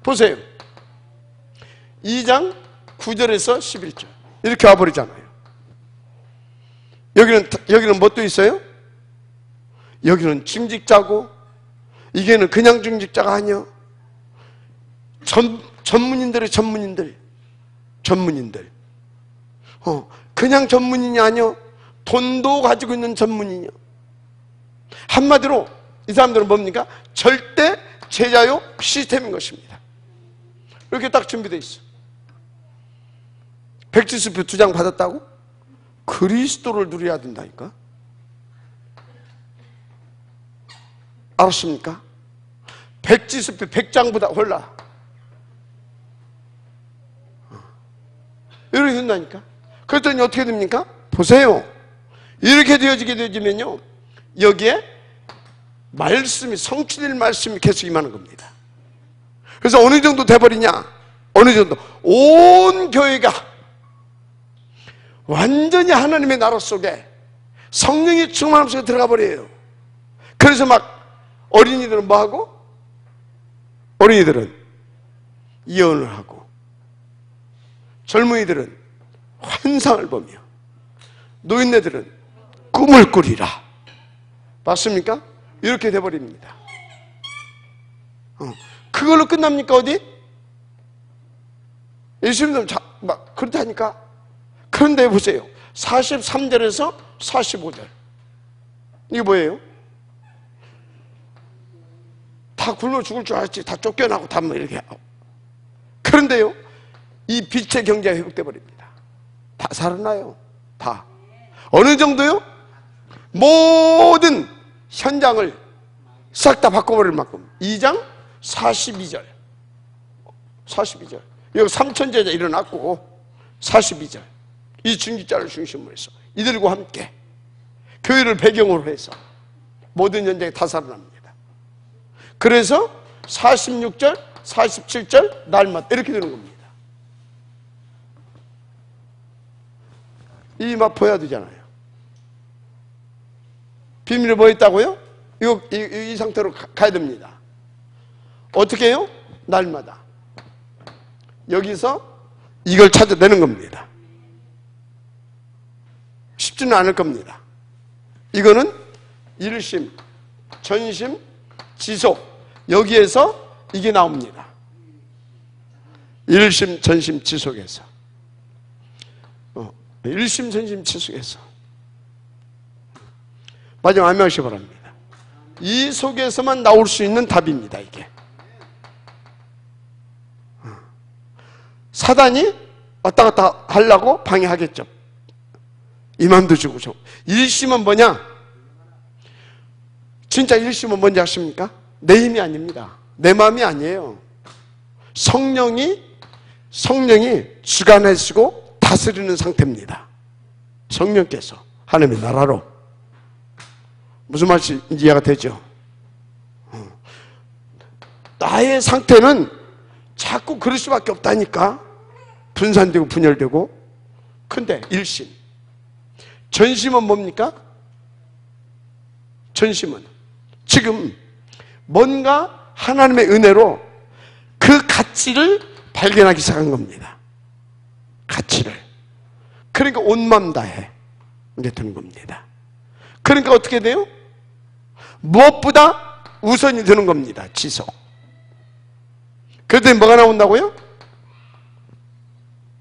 보세요. 2장 9절에서 11절 이렇게 와버리잖아요. 여기는 뭣도 있어요? 여기는 중직자고 이게는 그냥 중직자가 아니야. 전문인들의 전문인들. 그냥 전문인이 아니야. 돈도 가지고 있는 전문인이야. 한마디로 이 사람들은 뭡니까? 절대 제자요 시스템인 것입니다. 이렇게 딱 준비되어 있어. 백지수표 2장 받았다고? 그리스도를 누려야 된다니까? 알았습니까? 백지수표 100장보다 홀라. 이렇게 된다니까? 그랬더니 어떻게 됩니까? 보세요. 이렇게 되어지게 되어지면요, 여기에 말씀이, 성취될 말씀이 계속 임하는 겁니다. 그래서 어느 정도 돼버리냐? 어느 정도. 온 교회가 완전히 하나님의 나라 속에 성령의 충만함 속에 들어가 버려요. 그래서 막 어린이들은 뭐하고? 어린이들은 예언을 하고 젊은이들은 환상을 보며 노인네들은 꿈을 꾸리라. 맞습니까? 이렇게 돼버립니다. 그걸로 끝납니까? 어디? 예수님은 막 그렇다니까. 그런데 보세요. 43절에서 45절 이게 뭐예요? 다 굶어 죽을 줄 알았지. 다 쫓겨나고 다 뭐 이렇게 하고. 그런데요, 이 빛의 경제가 회복돼 버립니다. 다 살아나요. 다. 어느 정도요? 모든 현장을 싹 다 바꿔버릴 만큼. 2장 42절. 여기 3천제자 일어났고 42절. 이 중직자를 중심으로 해서 이들과 함께 교회를 배경으로 해서 모든 현장이 다 살아납니다. 그래서 46절, 47절 날마다 이렇게 되는 겁니다. 이 막 보여야 되잖아요. 비밀이 뭐 있다고요? 이 상태로 가야 됩니다. 어떻게 해요? 날마다 여기서 이걸 찾아내는 겁니다. 쉽지는 않을 겁니다. 이거는 일심, 전심, 지속. 여기에서 이게 나옵니다. 일심, 전심, 지속에서. 일심, 전심, 지속에서. 마지막 한 명씩 바랍니다. 이 속에서만 나올 수 있는 답입니다, 이게. 사단이 왔다 갔다 하려고 방해하겠죠. 이맘도 주고 좀. 일심은 뭐냐? 진짜 일심은 뭔지 아십니까? 내 힘이 아닙니다. 내 마음이 아니에요. 성령이 주관하시고 다스리는 상태입니다. 성령께서 하나님의 나라로. 무슨 말인지 이해가 되죠? 나의 상태는 자꾸 그럴 수밖에 없다니까. 분산되고 분열되고. 근데 일심. 전심은 뭡니까? 전심은 지금 뭔가 하나님의 은혜로 그 가치를 발견하기 시작한 겁니다. 가치를. 그러니까 온 마음 다해 이제 되는 겁니다. 그러니까 어떻게 돼요? 무엇보다 우선이 되는 겁니다. 지속. 그랬더니 뭐가 나온다고요?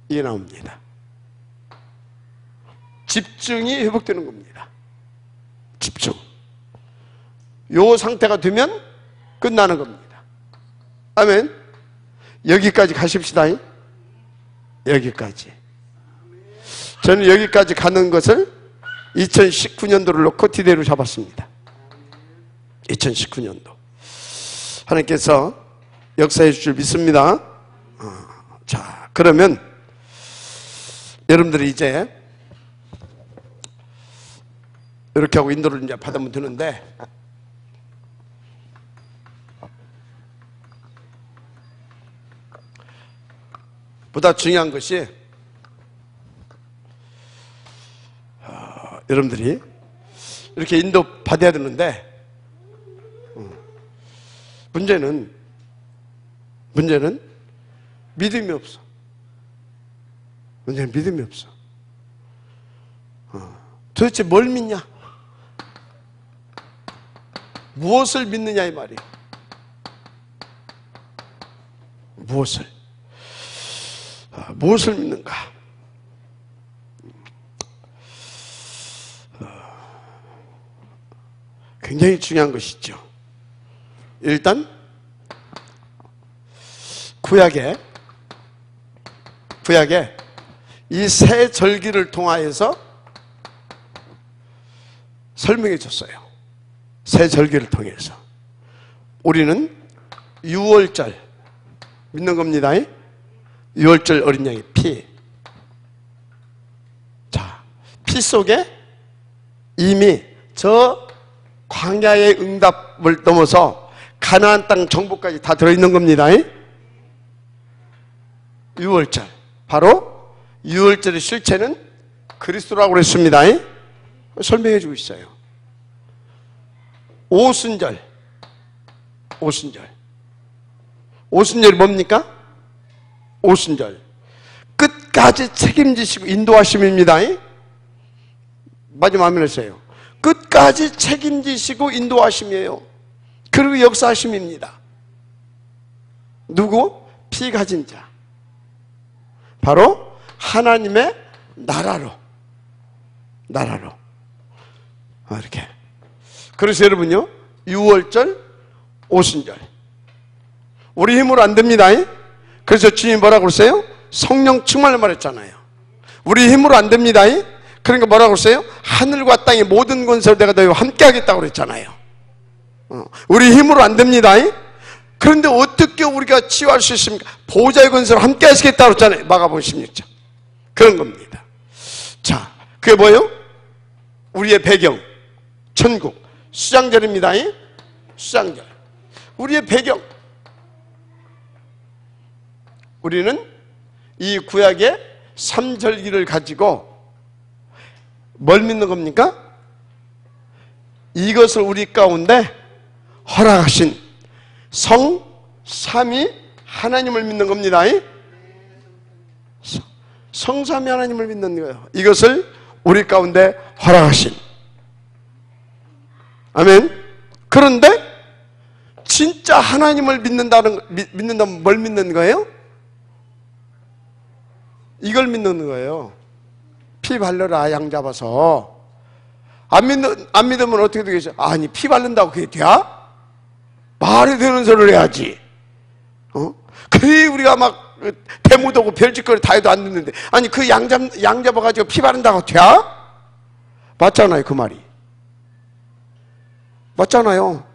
이게 나옵니다. 집중이 회복되는 겁니다. 집중. 요 상태가 되면 끝나는 겁니다. 아멘. 여기까지 가십시다. 여기까지. 저는 여기까지 가는 것을 2019년도를 놓고 디데이로 잡았습니다. 2019년도. 하나님께서 역사해 주실 믿습니다. 자, 그러면 여러분들이 이제 이렇게 하고 인도를 이제 받으면 되는데, 보다 중요한 것이 여러분들이 이렇게 인도 받아야 되는데, 문제는 믿음이 없어. 문제는 믿음이 없어. 도대체 뭘 믿냐? 무엇을 믿느냐 이 말이에요. 무엇을 믿는가? 굉장히 중요한 것이죠. 일단 구약에 이 세 절기를 통하여서 설명해 줬어요. 세 절기를 통해서 우리는 유월절 믿는 겁니다. 유월절 어린 양의 피. 자, 피 속에 이미 저 광야의 응답을 넘어서 가나안 땅 정복까지 다 들어있는 겁니다. 유월절. 바로 유월절의 실체는 그리스도라고 그랬습니다. 설명해 주고 있어요. 오순절이 뭡니까? 오순절. 끝까지 책임지시고 인도하심입니다. 마지막 화면에 써요. 끝까지 책임지시고 인도하심이에요. 그리고 역사하심입니다. 누구? 피 가진 자. 바로 하나님의 나라로. 이렇게. 그래서 여러분요, 유월절, 오순절. 우리 힘으로 안 됩니다. 그래서 주님이 뭐라고 그랬어요? 성령 충만을 말했잖아요. 우리 힘으로 안 됩니다. 그러니까 뭐라고 그랬어요? 하늘과 땅의 모든 권세를 내가 너희와 함께 하겠다고 그랬잖아요. 우리 힘으로 안 됩니다. 그런데 어떻게 우리가 치유할 수 있습니까? 보호자의 권세로 함께 하시겠다고 그랬잖아요. 마가복음 16장. 그런 겁니다. 자, 그게 뭐예요? 우리의 배경, 천국, 수장절입니다. 수장절. 우리의 배경. 우리는 이 구약의 3절기를 가지고 뭘 믿는 겁니까? 이것을 우리 가운데 허락하신 성 삼위 하나님을 믿는 겁니다. 성삼위 하나님을 믿는 거예요. 이것을 우리 가운데 허락하신. 아멘. 그런데 진짜 하나님을 믿는다면 뭘 믿는 거예요? 이걸 믿는 거예요. 피 바르라 양 잡아서. 안 믿으면 어떻게 되겠어요? 아니, 피 바른다고 그게 돼? 말이 되는 소리를 해야지. 그래 우리가 막 대무도고 별짓거리 다 해도 안 듣는데, 아니 그 양 잡아가지고 피 바른다고 돼? 맞잖아요, 그 말이. 맞잖아요.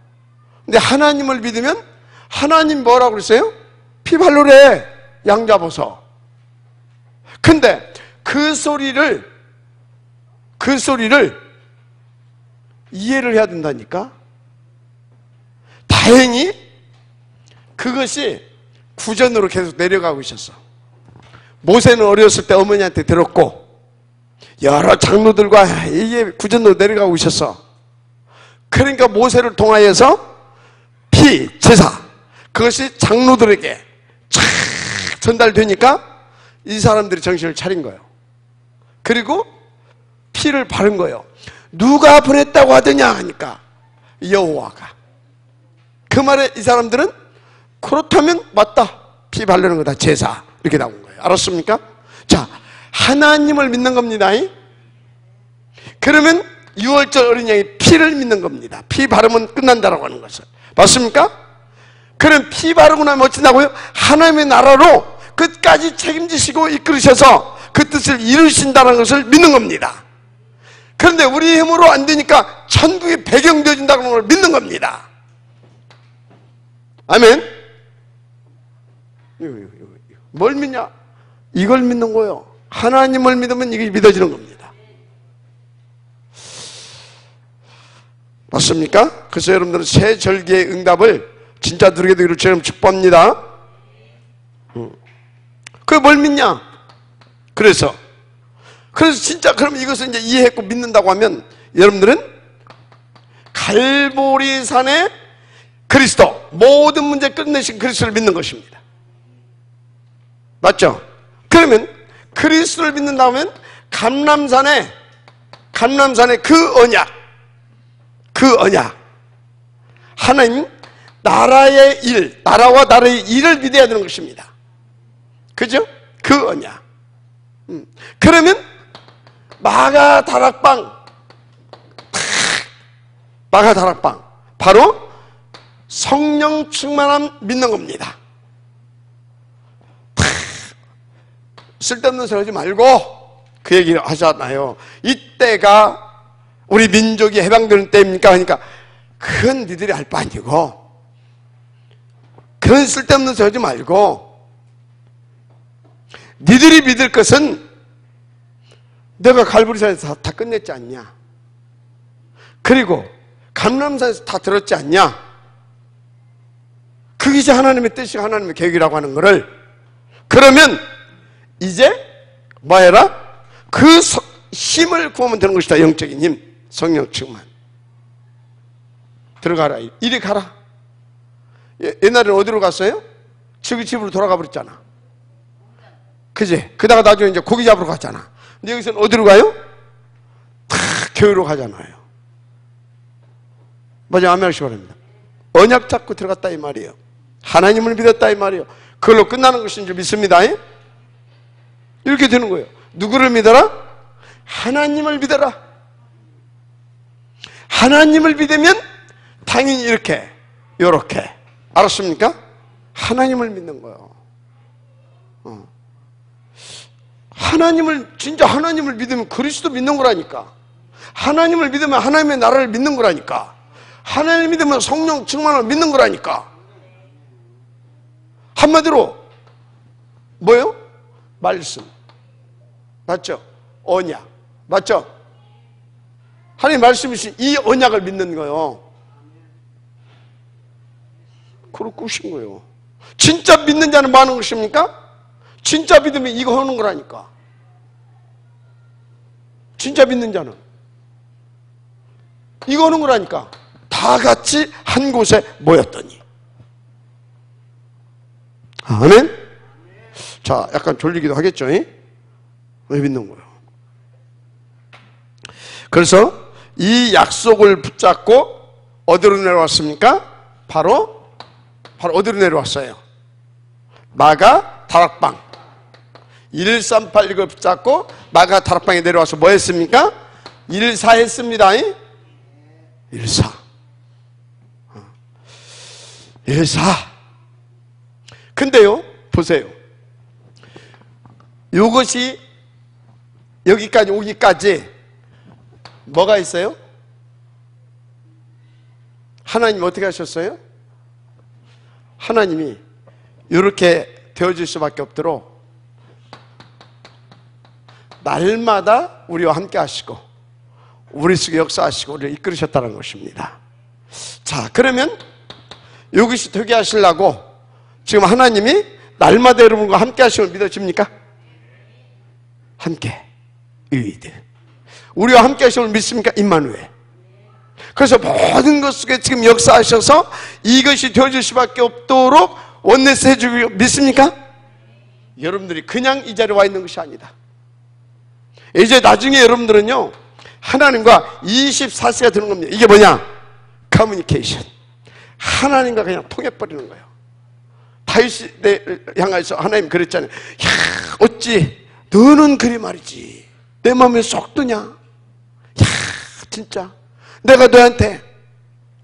근데 하나님을 믿으면 하나님 뭐라고 그랬어요? 피 바르래, 양 잡아서. 근데 그 소리를 이해를 해야 된다니까. 다행히 그것이 구전으로 계속 내려가고 있었어. 모세는 어렸을 때 어머니한테 들었고 여러 장로들과 이게 구전으로 내려가고 있었어. 그러니까 모세를 통하여서 피, 제사, 그것이 장로들에게 쫙 전달되니까 이 사람들이 정신을 차린 거예요. 그리고 피를 바른 거예요. 누가 보냈다고 하더냐 하니까 여호와가. 그 말에 이 사람들은 그렇다면 맞다, 피 바르는 거다, 제사, 이렇게 나온 거예요. 알았습니까? 자, 하나님을 믿는 겁니다. 그러면 6월절 어린 양의 피를 믿는 겁니다. 피 바르면 끝난다라고 하는 것을. 맞습니까? 그럼 피 바르고 나면 어쩐다고요? 하나님의 나라로 끝까지 책임지시고 이끌으셔서 그 뜻을 이루신다는 것을 믿는 겁니다. 그런데 우리 힘으로 안 되니까 천국이 배경되어진다는 걸 믿는 겁니다. 아멘. 뭘 믿냐? 이걸 믿는 거예요. 하나님을 믿으면 이게 믿어지는 겁니다. 맞습니까? 그래서 여러분들은 새 절기의 응답을 진짜 누리게 되기를 주님 축복합니다. 그게 뭘 믿냐? 그래서 진짜 그럼 이것을 이제 이해했고 믿는다고 하면 여러분들은 갈보리산의 그리스도, 모든 문제 끝내신 그리스도를 믿는 것입니다. 맞죠? 그러면 그리스도를 믿는다 하면 감람산의 그 언약, 하나님 나라의 일, 나라와 나라의 일을 믿어야 되는 것입니다. 그죠? 그 언약. 그러면 마가다락방, 바로 성령 충만함 믿는 겁니다. 쓸데없는 소리 하지 말고 그 얘기를 하잖아요. 이때가 우리 민족이 해방되는 때입니까? 하니까 그건 니들이 알 바 아니고, 그런 쓸데없는 소리 하지 말고 니들이 믿을 것은 내가 갈보리산에서 다 끝냈지 않냐, 그리고 감람산에서 다 들었지 않냐, 그게 이제 하나님의 뜻이고 하나님의 계획이라고 하는 거를. 그러면 이제 뭐 해라? 그 힘을 구하면 되는 것이다. 영적인 힘, 성령 충만. 들어가라, 이리 가라. 옛날에는 어디로 갔어요? 집으로 돌아가 버렸잖아. 그지? 그다가 나중에 이제 고기 잡으러 갔잖아. 근데 여기서는 어디로 가요? 다 교회로 가잖아요. 맞아, 아멘 하시기 바랍니다. 언약 잡고 들어갔다 이 말이에요. 하나님을 믿었다 이 말이에요. 그걸로 끝나는 것인 줄 믿습니다. 이렇게 되는 거예요. 누구를 믿어라? 하나님을 믿어라. 하나님을 믿으면 당연히 이렇게, 요렇게. 알았습니까? 하나님을 믿는 거예요. 진짜 하나님을 믿으면 그리스도 믿는 거라니까. 하나님을 믿으면 하나님의 나라를 믿는 거라니까. 하나님을 믿으면 성령 충만을 믿는 거라니까. 한마디로 뭐예요? 말씀. 맞죠? 언약. 맞죠? 하나님 말씀이신 이 언약을 믿는 거예요. 그걸 꾸신 거예요. 진짜 믿는 자는 뭐 하는 것입니까? 진짜 믿으면 이거 하는 거라니까. 진짜 믿는 자는 이거 하는 거라니까. 다 같이 한 곳에 모였더니. 아멘? 자, 약간 졸리기도 하겠죠? 왜 믿는 거예요? 그래서 이 약속을 붙잡고 어디로 내려왔습니까? 바로 어디로 내려왔어요? 마가 다락방. 138 이걸 붙잡고 마가 다락방에 내려와서 뭐 했습니까? 1사 했습니다. 1사. 1사. 근데요, 보세요. 이것이 여기까지 오기까지 뭐가 있어요? 하나님 어떻게 하셨어요? 하나님이 이렇게 되어질 수밖에 없도록 날마다 우리와 함께 하시고 우리 속에 역사하시고 우리를 이끌으셨다는 것입니다. 자, 그러면 이것이 되게 하시려고 지금 하나님이 날마다 여러분과 함께 하시는 걸 믿어집니까? 함께 의이드 우리와 함께 하시는 걸 믿습니까? 임마누엘. 그래서 모든 것 속에 지금 역사하셔서 이것이 되어질 수밖에 없도록 원내스 해주고 믿습니까? 여러분들이 그냥 이 자리에 와 있는 것이 아니다. 이제 나중에 여러분들은요 하나님과 24시가 되는 겁니다. 이게 뭐냐? 커뮤니케이션. 하나님과 그냥 통해버리는 거예요. 다윗을 향해서 하나님 그랬잖아요. 야, 어찌 너는 그리 말이지 내 마음에 쏙 드냐? 야, 진짜 내가 너한테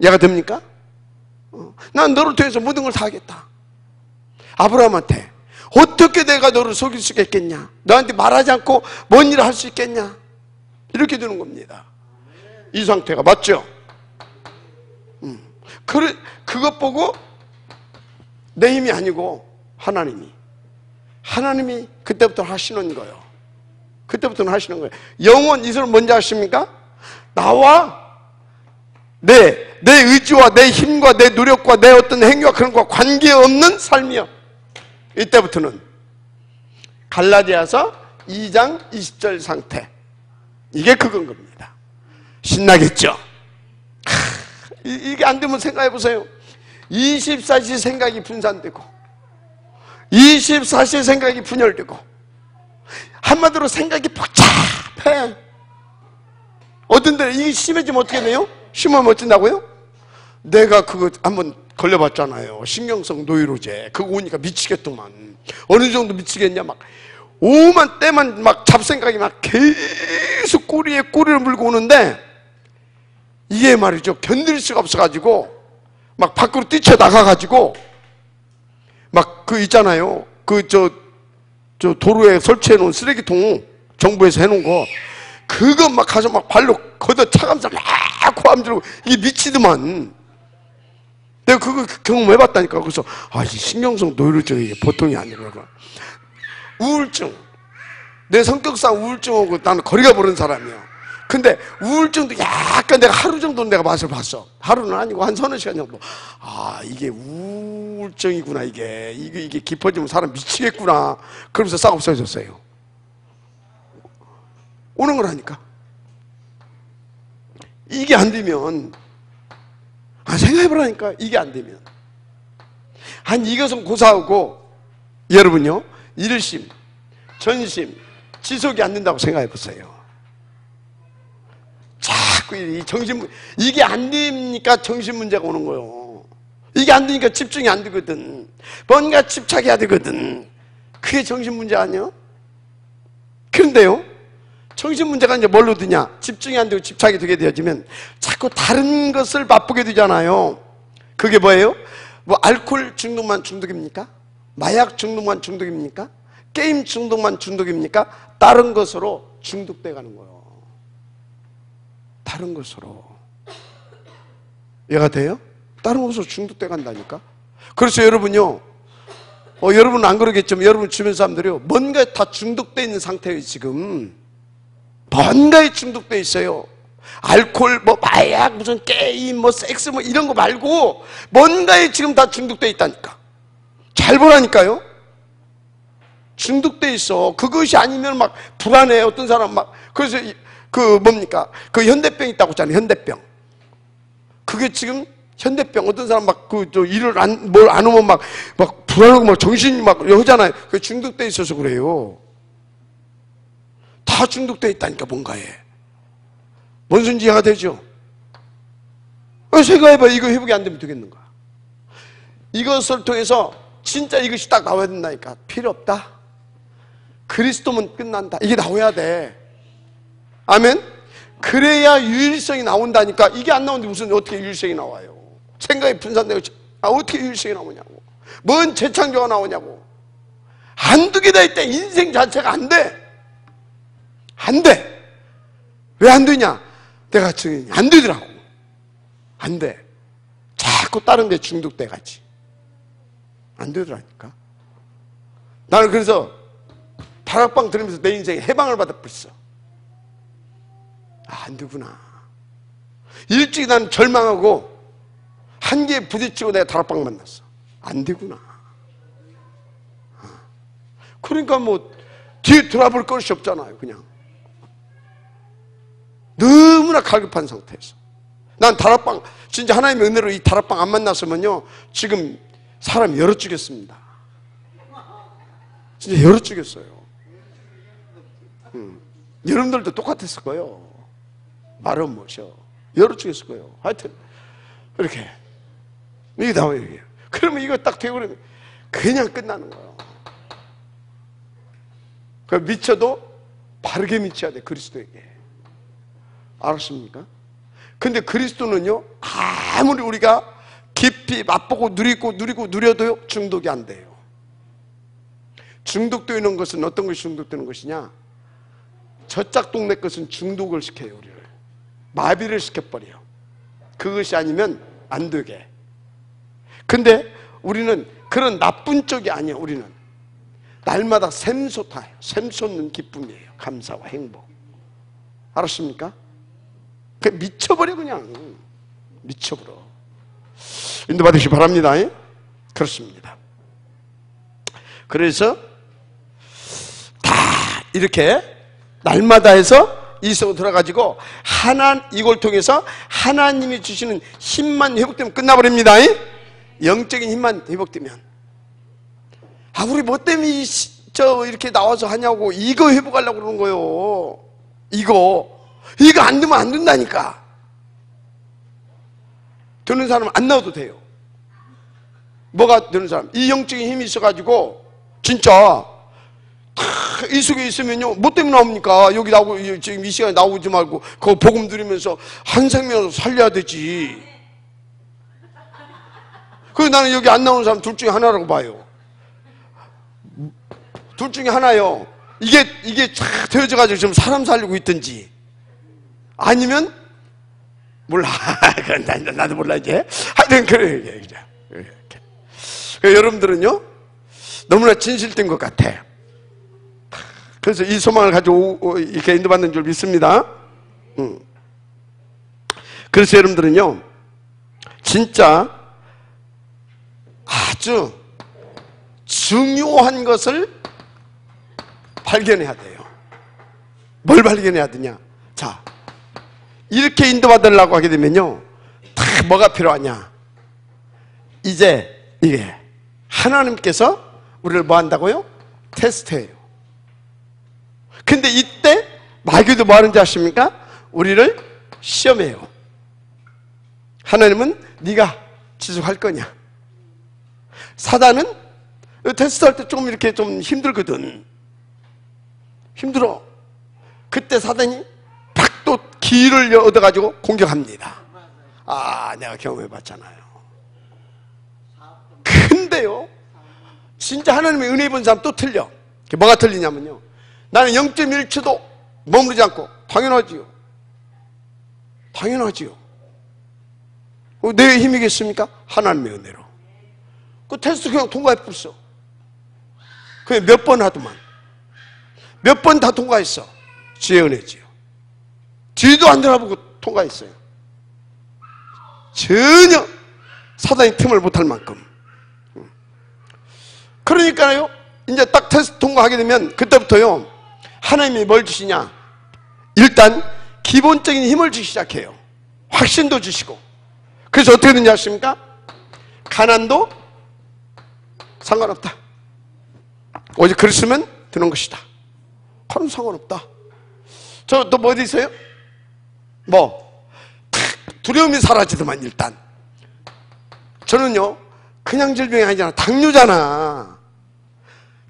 얘가 됩니까? 난 너를 통해서 모든 걸 다 하겠다. 아브라함한테 어떻게 내가 너를 속일 수 있겠냐? 너한테 말하지 않고 뭔 일을 할 수 있겠냐? 이렇게 되는 겁니다. 이 상태가 맞죠? 그것 보고 내 힘이 아니고 하나님이 그때부터 하시는 거예요. 그때부터는 하시는 거예요. 영원 이슬을 뭔지 아십니까? 나와 내 의지와 내 힘과 내 노력과 내 어떤 행위와 그런 것과 관계없는 삶이요. 이때부터는 갈라디아서 2장 20절 상태. 이게 그건 겁니다. 신나겠죠? 이게 안 되면 생각해 보세요. 24시 생각이 분산되고 24시 생각이 분열되고 한마디로 생각이 복잡해. 어떤 데는 이게 심해지면 어떻게 돼요? 심하면 어쩐다고요? 내가 그거 한번 걸려봤잖아요. 신경성 노이로제. 그거 오니까 미치겠더만. 어느 정도 미치겠냐? 막 오만 때만 막 잡생각이 막 계속 꼬리에 꼬리를 물고 오는데 이게 말이죠. 견딜 수가 없어가지고 막 밖으로 뛰쳐나가가지고 막 그 있잖아요. 저 도로에 설치해놓은 쓰레기통 정부에서 해놓은 거 그거 막 가서 막 발로 걷어 차가면서 막 고함 지르고 이게 미치더만. 내가 그거 경험해봤다니까. 그래서 이 신경성 노이로증이 이게 보통이 아니라 우울증. 내 성격상 우울증하고 나는 거리가 멀은 사람이야. 근데 우울증도 약간 내가 하루 정도는 내가 맛을 봤어. 하루는 아니고 한 서너 시간 정도. 이게 우울증이구나. 이게 깊어지면 사람 미치겠구나. 그러면서 싹 없어졌어요. 오는 거라니까. 이게 안 되면 생각해보라니까. 이게 안 되면 이것은 고사하고 여러분요 일심, 전심, 지속이 안 된다고 생각해보세요. 자꾸 이 이게 안 되니까 정신 문제가 오는 거예요. 이게 안 되니까 집중이 안 되거든. 뭔가 집착해야 되거든. 그게 정신 문제 아니에요? 그런데요 정신 문제가 이제 뭘로 드냐? 집중이 안 되고 집착이 되게 되어지면 자꾸 다른 것을 맛보게 되잖아요. 그게 뭐예요? 뭐 알코올 중독만 중독입니까? 마약 중독만 중독입니까? 게임 중독만 중독입니까? 다른 것으로 중독돼 가는 거예요. 다른 것으로. 이해가 돼요? 다른 것으로 중독돼 간다니까? 그래서 여러분요, 여러분은 안 그러겠지만 여러분 주변 사람들이요, 뭔가에 다 중독돼 있는 상태예요, 지금. 뭔가에 중독돼 있어요. 알코올, 뭐 마약, 무슨 게임, 뭐 섹스, 뭐 이런 거 말고 뭔가에 지금 다 중독돼 있다니까. 잘 보라니까요. 중독돼 있어. 그것이 아니면 막 불안해. 어떤 사람 막. 그래서 뭡니까? 그 현대병 있다고 했잖아요. 현대병. 그게 지금 현대병. 어떤 사람 막 일을 뭘 안 하면 막 불안하고 막 정신이 막 하잖아요. 그게 중독돼 있어서 그래요. 다 중독돼 있다니까, 뭔가에. 뭔지 이해가 되죠? 생각해봐. 이거 회복이 안 되면 되겠는가? 이것을 통해서 진짜 이것이 딱 나와야 된다니까. 필요 없다. 그리스도면 끝난다. 이게 나와야 돼. 아멘? 그래야 유일성이 나온다니까. 이게 안 나오는데 무슨 어떻게 유일성이 나와요? 생각이 분산되고 어떻게 유일성이 나오냐고. 뭔 재창조가 나오냐고. 한두 개 다 있다. 인생 자체가 안 돼. 안 돼. 왜 안 되냐? 내가 지금 안 되더라고. 안 돼. 자꾸 다른 데 중독돼 가지. 안 되더라니까. 나는 그래서 다락방 들으면서 내 인생에 해방을 받아버렸어. 안 되구나. 일찍 난 절망하고 한계에 부딪히고 내가 다락방 만났어. 안 되구나. 그러니까 뭐 뒤에 돌아볼 것이 없잖아요. 그냥 너무나 갈급한 상태에서 난 다락방, 진짜 하나님의 은혜로 이 다락방 안 만났으면요 지금 사람 열어 죽였습니다. 진짜 열어 죽였어요. 여러분들도 똑같았을 거예요. 말은 뭐셔. 열어 죽였을 거예요. 하여튼 이렇게 이게 다 얘기해요. 그러면 이거 딱 되고 그러면 그냥 끝나는 거예요. 그 미쳐도 바르게 미쳐야 돼. 그리스도에게. 알았습니까? 근데 그리스도는요 아무리 우리가 깊이 맛보고 누리고 누려도요 중독이 안 돼요. 중독되는 것은 어떤 것이 중독되는 것이냐? 저짝 동네 것은 중독을 시켜요. 우리를 마비를 시켜버려요. 그것이 아니면 안 되게. 근데 우리는 그런 나쁜 쪽이 아니에요. 우리는 날마다 샘솟아요. 샘솟는 기쁨이에요. 감사와 행복. 알았습니까? 그냥 미쳐버려. 그냥 미쳐버려. 인도받으시기 바랍니다. 그렇습니다. 그래서 다 이렇게 날마다 해서 이 속으로 들어가지고 이걸 통해서 하나님이 주시는 힘만 회복되면 끝나버립니다. 영적인 힘만 회복되면. 우리 뭐 때문에 이렇게 나와서 하냐고. 이거 회복하려고 그러는 거예요. 이거 안 되면 안 된다니까. 되는 사람은 안 나와도 돼요. 뭐가 되는 사람? 이 영적인 힘이 있어가지고 진짜 이 속에 있으면요 뭐 때문에 나옵니까? 여기 나오고 지금 이 시간에 나오지 말고 그거 복음 들으면서 한 생명을 살려야 되지. 그래서 나는 여기 안 나오는 사람 둘 중에 하나라고 봐요. 둘 중에 하나요. 이게 쫙 되어져가지고 지금 사람 살리고 있든지 아니면 몰라. 나도 몰라 이제. 하여튼 그래. 여러분들은요 너무나 진실된 것 같아. 그래서 이 소망을 가지고 이렇게 인도받는 줄 믿습니다. 그래서 여러분들은요 진짜 아주 중요한 것을 발견해야 돼요. 뭘 발견해야 되냐? 자, 이렇게 인도받으려고 하게 되면요 다 뭐가 필요하냐? 이제 이게 하나님께서 우리를 뭐 한다고요? 테스트해요. 근데 이때 마귀도 뭐 하는지 아십니까? 우리를 시험해요. 하나님은 네가 지속할 거냐? 사단은 테스트할 때 조금 이렇게 좀 힘들거든. 힘들어. 그때 사단이 딱 또 기회를 얻어가지고 공격합니다. 내가 경험해봤잖아요. 근데요 진짜 하나님의 은혜 입은 사람 또 틀려. 뭐가 틀리냐면요 나는 0.1초도 머무르지 않고 당연하지요. 내 힘이겠습니까? 하나님의 은혜로. 그 테스트 그냥 통과해버렸어. 그냥 몇 번 하더만. 몇 번 다 통과했어. 주의 은혜지요. 뒤도 안 돌아보고 통과했어요. 전혀 사단이 틈을 못할 만큼. 그러니까요 이제 딱 테스트 통과하게 되면 그때부터요 하나님이 뭘 주시냐? 일단 기본적인 힘을 주시기 시작해요. 확신도 주시고. 그래서 어떻게 되는지 아십니까? 가난도 상관없다. 오직 그랬으면 되는 것이다. 그럼 상관없다. 저 또 뭐 어디 있어요? 두려움이 사라지더만. 일단 저는요 그냥 질병이 아니잖아. 당뇨잖아.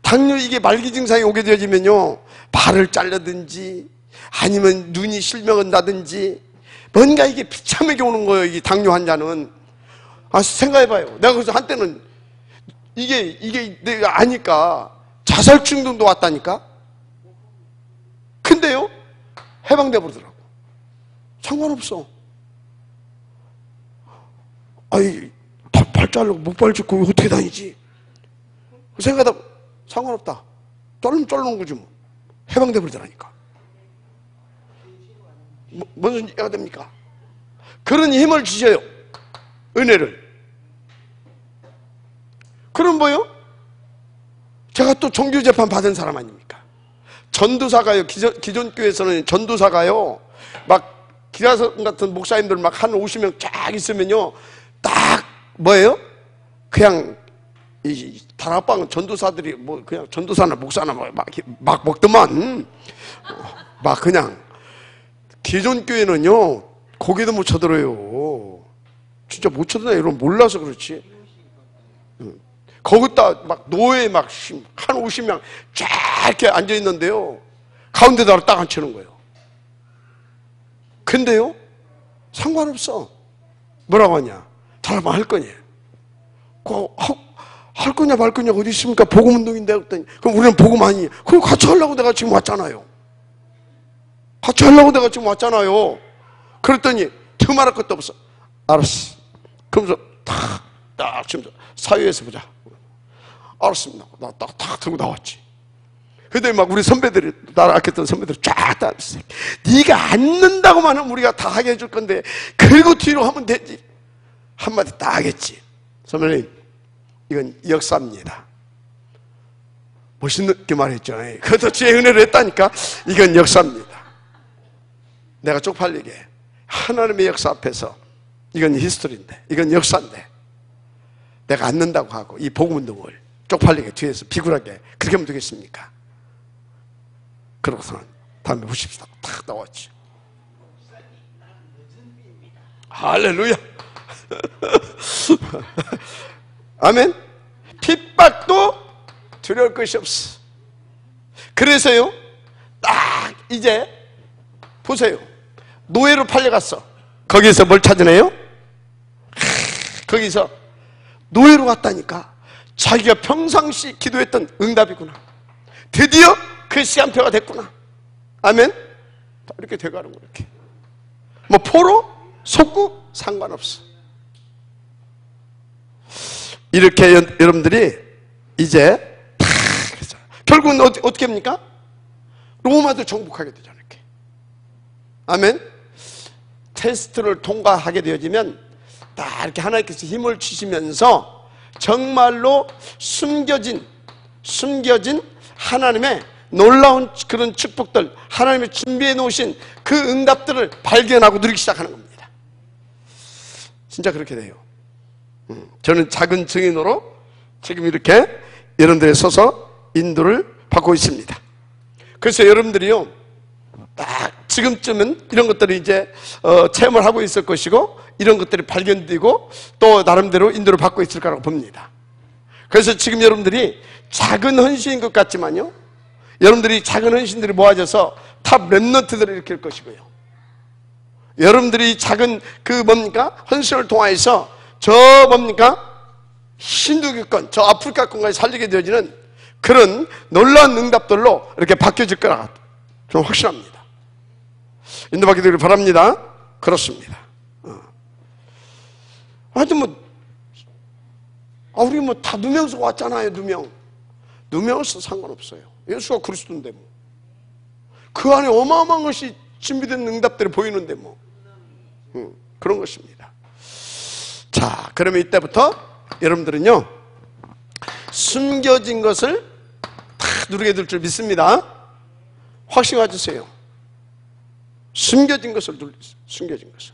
당뇨 이게 말기 증상이 오게 되어지면요 발을 잘라든지 아니면 눈이 실명한다든지 뭔가 이게 비참하게 오는 거예요. 이 당뇨 환자는. 생각해봐요. 내가 그래서 한때는 이게 내가 아니까 자살 충동도 왔다니까. 근데요 해방돼 버리더라고. 상관없어. 발 자르고 목발 짚고 어떻게 다니지? 생각하다 상관없다. 쫄는 거지 뭐. 해방돼 버리더라니까. 무슨 이해가 됩니까? 그런 힘을 주셔요. 은혜를. 그럼 뭐요? 제가 또 종교재판 받은 사람 아닙니까? 전도사가요. 기존 교회에서는 전도사가요. 막 기라성 같은 목사님들 막 한 50명 쫙 있으면요. 딱 뭐예요? 그냥 이 다락방 전도사들이 뭐 그냥 전도사나 목사나 막 먹더만. 막 그냥 기존 교회는요. 고개도 못 쳐들어요. 진짜 못 쳐드나 이런 몰라서 그렇지. 거기다 막 노예 막 한 50명 쫙 이렇게 앉아 있는데요. 가운데다가 딱 앉히는 거예요. 근데요, 상관없어. 뭐라고 하냐? 잘하면 할 거냐? 할 거냐 말 거냐 어디 있습니까? 복음운동인데 그랬더니 그럼 우리는 복음 아니? 그럼 같이 하려고 내가 지금 왔잖아요. 같이 하려고 내가 지금 왔잖아요. 그랬더니 틈말할 것도 없어. 알았어. 그러면서 딱 지금 사회에서 보자. 알았습니다. 나 딱 들고 나왔지. 근데 막 우리 선배들이 나를 아꼈던 선배들이 쫙 다 있어요. 네가 앉는다고만 하면 우리가 다 하게 해줄 건데 그리고 뒤로 하면 되지. 한마디 딱 하겠지. 선배님, 이건 역사입니다. 멋있게 말했죠. 그것도 주의 은혜로 했다니까. 이건 역사입니다. 내가 쪽팔리게 하나님의 역사 앞에서 이건 히스토리인데, 이건 역사인데 내가 앉는다고 하고 이 복음운동을 쪽팔리게 뒤에서 비굴하게 그렇게 하면 되겠습니까? 그러고서는 다음에 보십시다. 탁 나왔지. 할렐루야. 아멘. 핍박도 두려울 것이 없어. 그래서요, 딱 이제 보세요. 노예로 팔려갔어. 거기서 뭘 찾으네요? 거기서 노예로 갔다니까. 자기가 평상시 기도했던 응답이구나. 드디어 그 시간표가 됐구나. 아멘. 이렇게 돼가는 거야. 이렇게. 뭐 포로, 속구 상관없어. 이렇게 여러분들이 이제 다 결국은 어떻게 합니까? 로마도 정복하게 되잖아요. 이렇게. 아멘. 테스트를 통과하게 되어지면 다 이렇게 하나님께서 힘을 주시면서 정말로 숨겨진 하나님의 놀라운 그런 축복들, 하나님이 준비해 놓으신 그 응답들을 발견하고 누리기 시작하는 겁니다. 진짜 그렇게 돼요. 저는 작은 증인으로 지금 이렇게 여러분들에 서서 인도를 받고 있습니다. 그래서 여러분들이요, 딱 지금쯤은 이런 것들이 이제 체험을 하고 있을 것이고 이런 것들이 발견되고 또 나름대로 인도를 받고 있을 거라고 봅니다. 그래서 지금 여러분들이 작은 헌신인 것 같지만요, 여러분들이 작은 헌신들이 모아져서 탑 렘넌트들을 일으킬 것이고요, 여러분들이 작은 그 뭡니까? 헌신을 통하여서 저 뭡니까? 힌두교권, 저 아프리카권까지 살리게 되어지는 그런 놀라운 응답들로 이렇게 바뀌어질 거라 좀 확신합니다. 인도받게 되기를 바랍니다. 그렇습니다. 하여튼 우리 다 누명서 왔잖아요. 누명서 상관없어요. 예수가 그리스도인데 뭐. 그 안에 어마어마한 것이 준비된 응답들이 보이는데 뭐. 그런 것입니다. 자, 그러면 이때부터 여러분들은요, 숨겨진 것을 다 누리게 될 줄 믿습니다. 확신 가지세요. 숨겨진 것을 누리세요. 숨겨진 것을.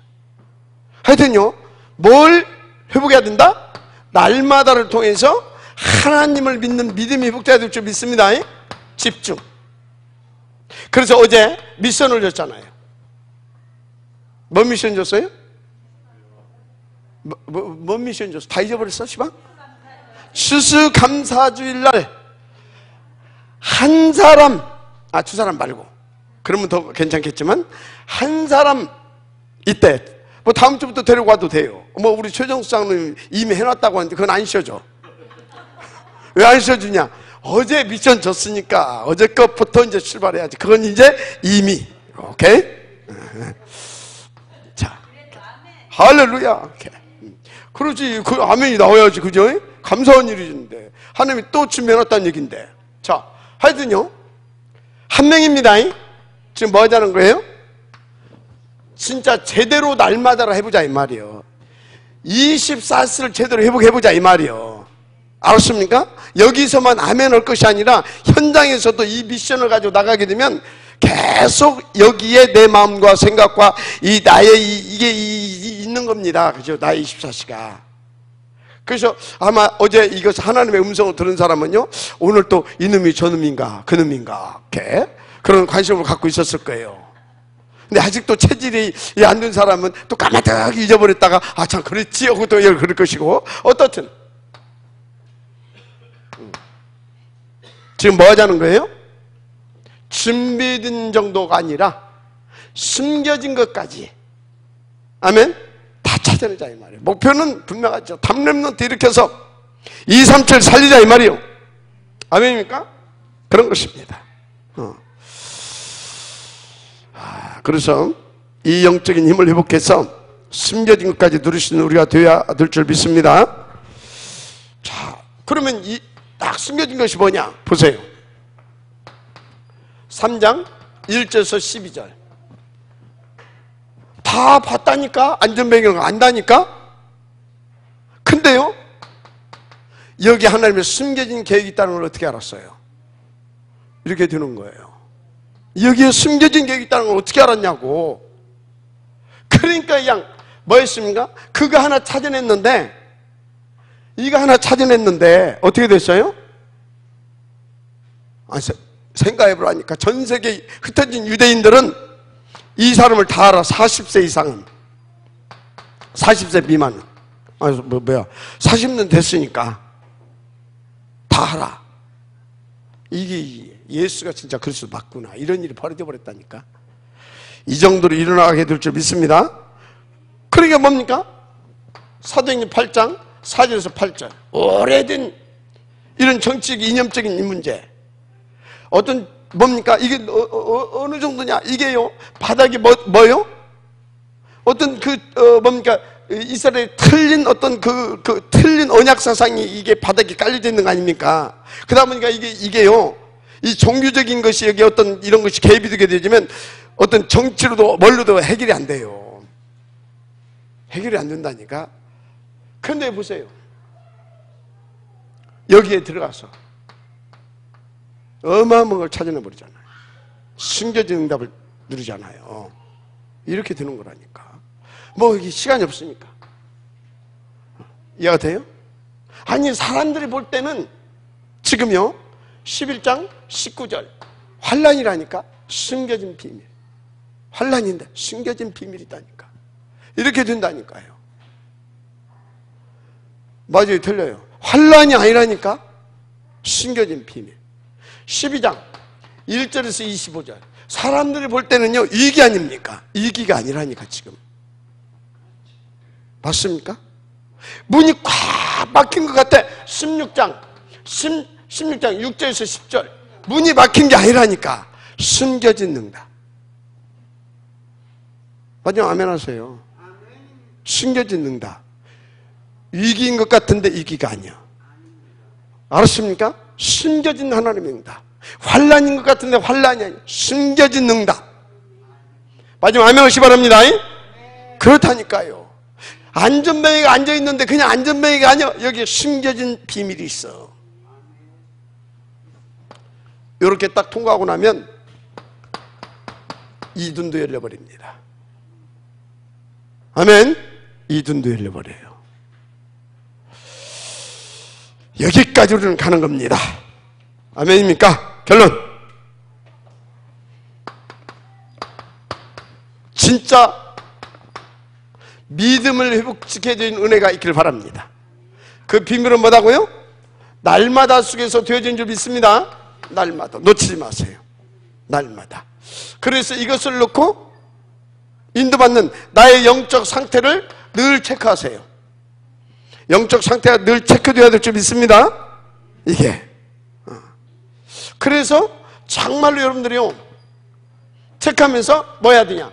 하여튼요, 뭘 회복해야 된다? 날마다를 통해서 하나님을 믿는 믿음이 회복돼야 될 줄 믿습니다. 집중. 그래서 어제 미션을 줬잖아요. 뭔 미션 줬어요? 뭔 미션 줬어? 다 잊어버렸어, 시방? 추수감사주일날 한 사람, 두 사람 말고, 그러면 더 괜찮겠지만 한 사람 이때 뭐 다음 주부터 데리고 와도 돼요. 뭐 우리 최정수 장로님 이미 해놨다고 하는데 그건 안 쉬어줘. 왜 안 쉬어주냐? 어제 미션 줬으니까 어제 것부터 이제 출발해야지. 그건 이제 이미. 오케이? 자, 할렐루야. 오케이. 그러지. 그 아멘이 나와야지, 그죠? 감사한 일인데 하나님이 또 준비해놨다는 얘기인데, 자, 하여튼요 한 명입니다. 지금 뭐 하자는 거예요? 진짜 제대로 날마다를 해보자 이 말이에요. 24시를 제대로 회복해보자 이 말이에요. 알았습니까? 여기서만 아멘 할 것이 아니라 현장에서도 이 미션을 가지고 나가게 되면 계속 여기에 내 마음과 생각과 이 나의 이게 있는 겁니다. 그죠? 나의 24시가. 그래서 아마 어제 이것 하나님의 음성을 들은 사람은요, 오늘 또 이놈이 저놈인가 그놈인가 이렇게 그런 관심을 갖고 있었을 거예요. 근데 아직도 체질이 안 된 사람은 또 까마득 잊어버렸다가 아 참 그랬지 하고 또 그럴 것이고, 어떻든 지금 뭐 하자는 거예요? 준비된 정도가 아니라 숨겨진 것까지, 아멘, 다 찾아내자 이 말이에요. 목표는 분명하죠. 담렘넌트 일으켜서 237 살리자 이 말이에요. 아멘입니까? 그런 것입니다. 그래서 이 영적인 힘을 회복해서 숨겨진 것까지 누릴 수 있는 우리가 되어야 될 줄 믿습니다. 자, 그러면 이 딱 숨겨진 것이 뭐냐? 보세요. 3장 1절에서 12절. 다 봤다니까? 안전배경을 안다니까? 근데요, 여기 하나님의 숨겨진 계획이 있다는 걸 어떻게 알았어요? 이렇게 되는 거예요. 여기에 숨겨진 계획이 있다는 걸 어떻게 알았냐고. 그러니까 그냥 뭐 했습니까? 그거 하나 찾아냈는데, 이거 하나 찾아냈는데 어떻게 됐어요? 생각해보라니까 전 세계 흩어진 유대인들은 이 사람을 다 알아. 40세 이상은, 40세 미만은, 40년 됐으니까 다 알아. 이게 예수가 진짜 그리스도 맞구나, 이런 일이 벌어져 버렸다니까. 이 정도로 일어나게 될 줄 믿습니다. 그러니까 뭡니까? 사도행전 8장 4절에서 8절, 오래된 이런 정치적 이념적인 이 문제, 어떤 뭡니까? 이게 어느 정도냐? 이게요, 바닥이 뭐요? 어떤 뭡니까? 이스라엘의 틀린 어떤 그 틀린 언약 사상이 이게 바닥에 깔려져 있는 거 아닙니까? 그러다 보니까 이게요, 이 종교적인 것이 여기 어떤 이런 것이 개입이 되게 되면 어떤 정치로도 뭘로도 해결이 안 돼요. 해결이 안 된다니까. 그런데 보세요, 여기에 들어가서 어마어마한 걸 찾아내버리잖아요. 숨겨진 응답을 누리잖아요. 이렇게 되는 거라니까. 뭐 이게 시간이 없으니까. 이해가 돼요? 아니, 사람들이 볼 때는 지금요 11장 19절 환난이라니까. 숨겨진 비밀, 환난인데 숨겨진 비밀이다니까. 이렇게 된다니까요. 맞아요, 틀려요. 환난이 아니라니까. 숨겨진 비밀. 12장 1절에서 25절 사람들이 볼 때는요 이익이 아닙니까? 이익이가 아니라니까. 지금 맞습니까? 문이 꽉 막힌 것 같아. 16장 6절에서 10절 문이 막힌 게 아니라니까. 숨겨진 능력. 맞아요, 아멘 하세요. 숨겨진 능력. 위기인 것 같은데 위기가 아니야. 알았습니까? 숨겨진 하나님의 응답. 환난인 것 같은데 환난이 아니야. 숨겨진 응답. 마지막 아멘 하시기 바랍니다. 그렇다니까요. 안전뱅이가 앉아있는데 그냥 안전뱅이가 아니야. 여기에 숨겨진 비밀이 있어. 이렇게 딱 통과하고 나면 이 눈도 열려버립니다. 아멘. 이 눈도 열려버려요. 여기까지 우리는 가는 겁니다. 아멘입니까? 결론. 진짜 믿음을 회복시켜야 되는 은혜가 있기를 바랍니다. 그 비밀은 뭐다고요? 날마다 속에서 되어진 줄 믿습니다. 날마다 놓치지 마세요. 날마다. 그래서 이것을 놓고 인도받는 나의 영적 상태를 늘 체크하세요. 영적 상태가 늘 체크되어야 될 줄 믿습니다. 이게. 그래서 정말로 여러분들이요 체크하면서 뭐 해야 되냐?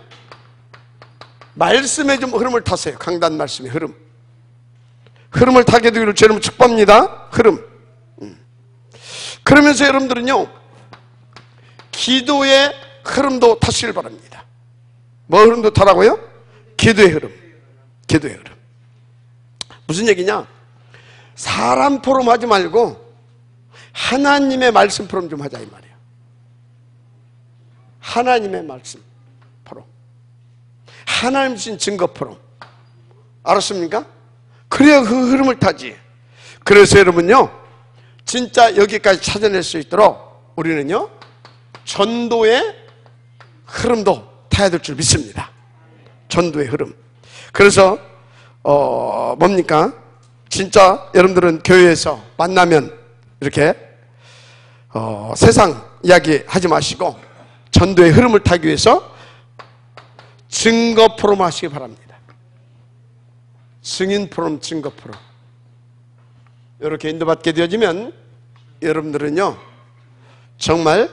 말씀의 좀 흐름을 타세요. 강단 말씀의 흐름. 흐름을 타게 되기를 주님 축복합니다. 흐름. 그러면서 여러분들은요, 기도의 흐름도 타시길 바랍니다. 뭐 흐름도 타라고요? 기도의 흐름. 기도의 흐름. 무슨 얘기냐? 사람 포럼 하지 말고 하나님의 말씀 포럼 좀 하자 이 말이에요. 하나님의 말씀 포럼. 하나님 주신 증거 포럼. 알았습니까? 그래야 그 흐름을 타지. 그래서 여러분요, 진짜 여기까지 찾아낼 수 있도록 우리는요, 전도의 흐름도 타야 될 줄 믿습니다. 전도의 흐름. 그래서 뭡니까? 진짜 여러분들은 교회에서 만나면 이렇게 세상 이야기 하지 마시고 전도의 흐름을 타기 위해서 증거 포럼 하시기 바랍니다. 증인 포럼, 증거 포럼. 이렇게 인도받게 되어지면 여러분들은요, 정말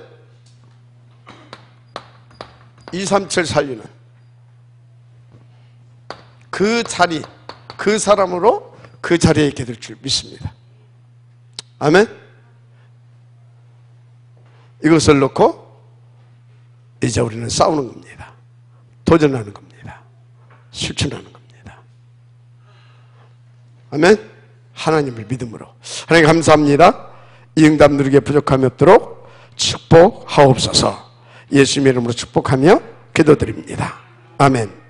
237 살리는 그 자리, 그 사람으로 그 자리에 있게 될 줄 믿습니다. 아멘. 이것을 놓고 이제 우리는 싸우는 겁니다. 도전하는 겁니다. 실천하는 겁니다. 아멘. 하나님을 믿음으로. 하나님 감사합니다. 이 응답 누리게 부족함이 없도록 축복하옵소서. 예수님의 이름으로 축복하며 기도드립니다. 아멘.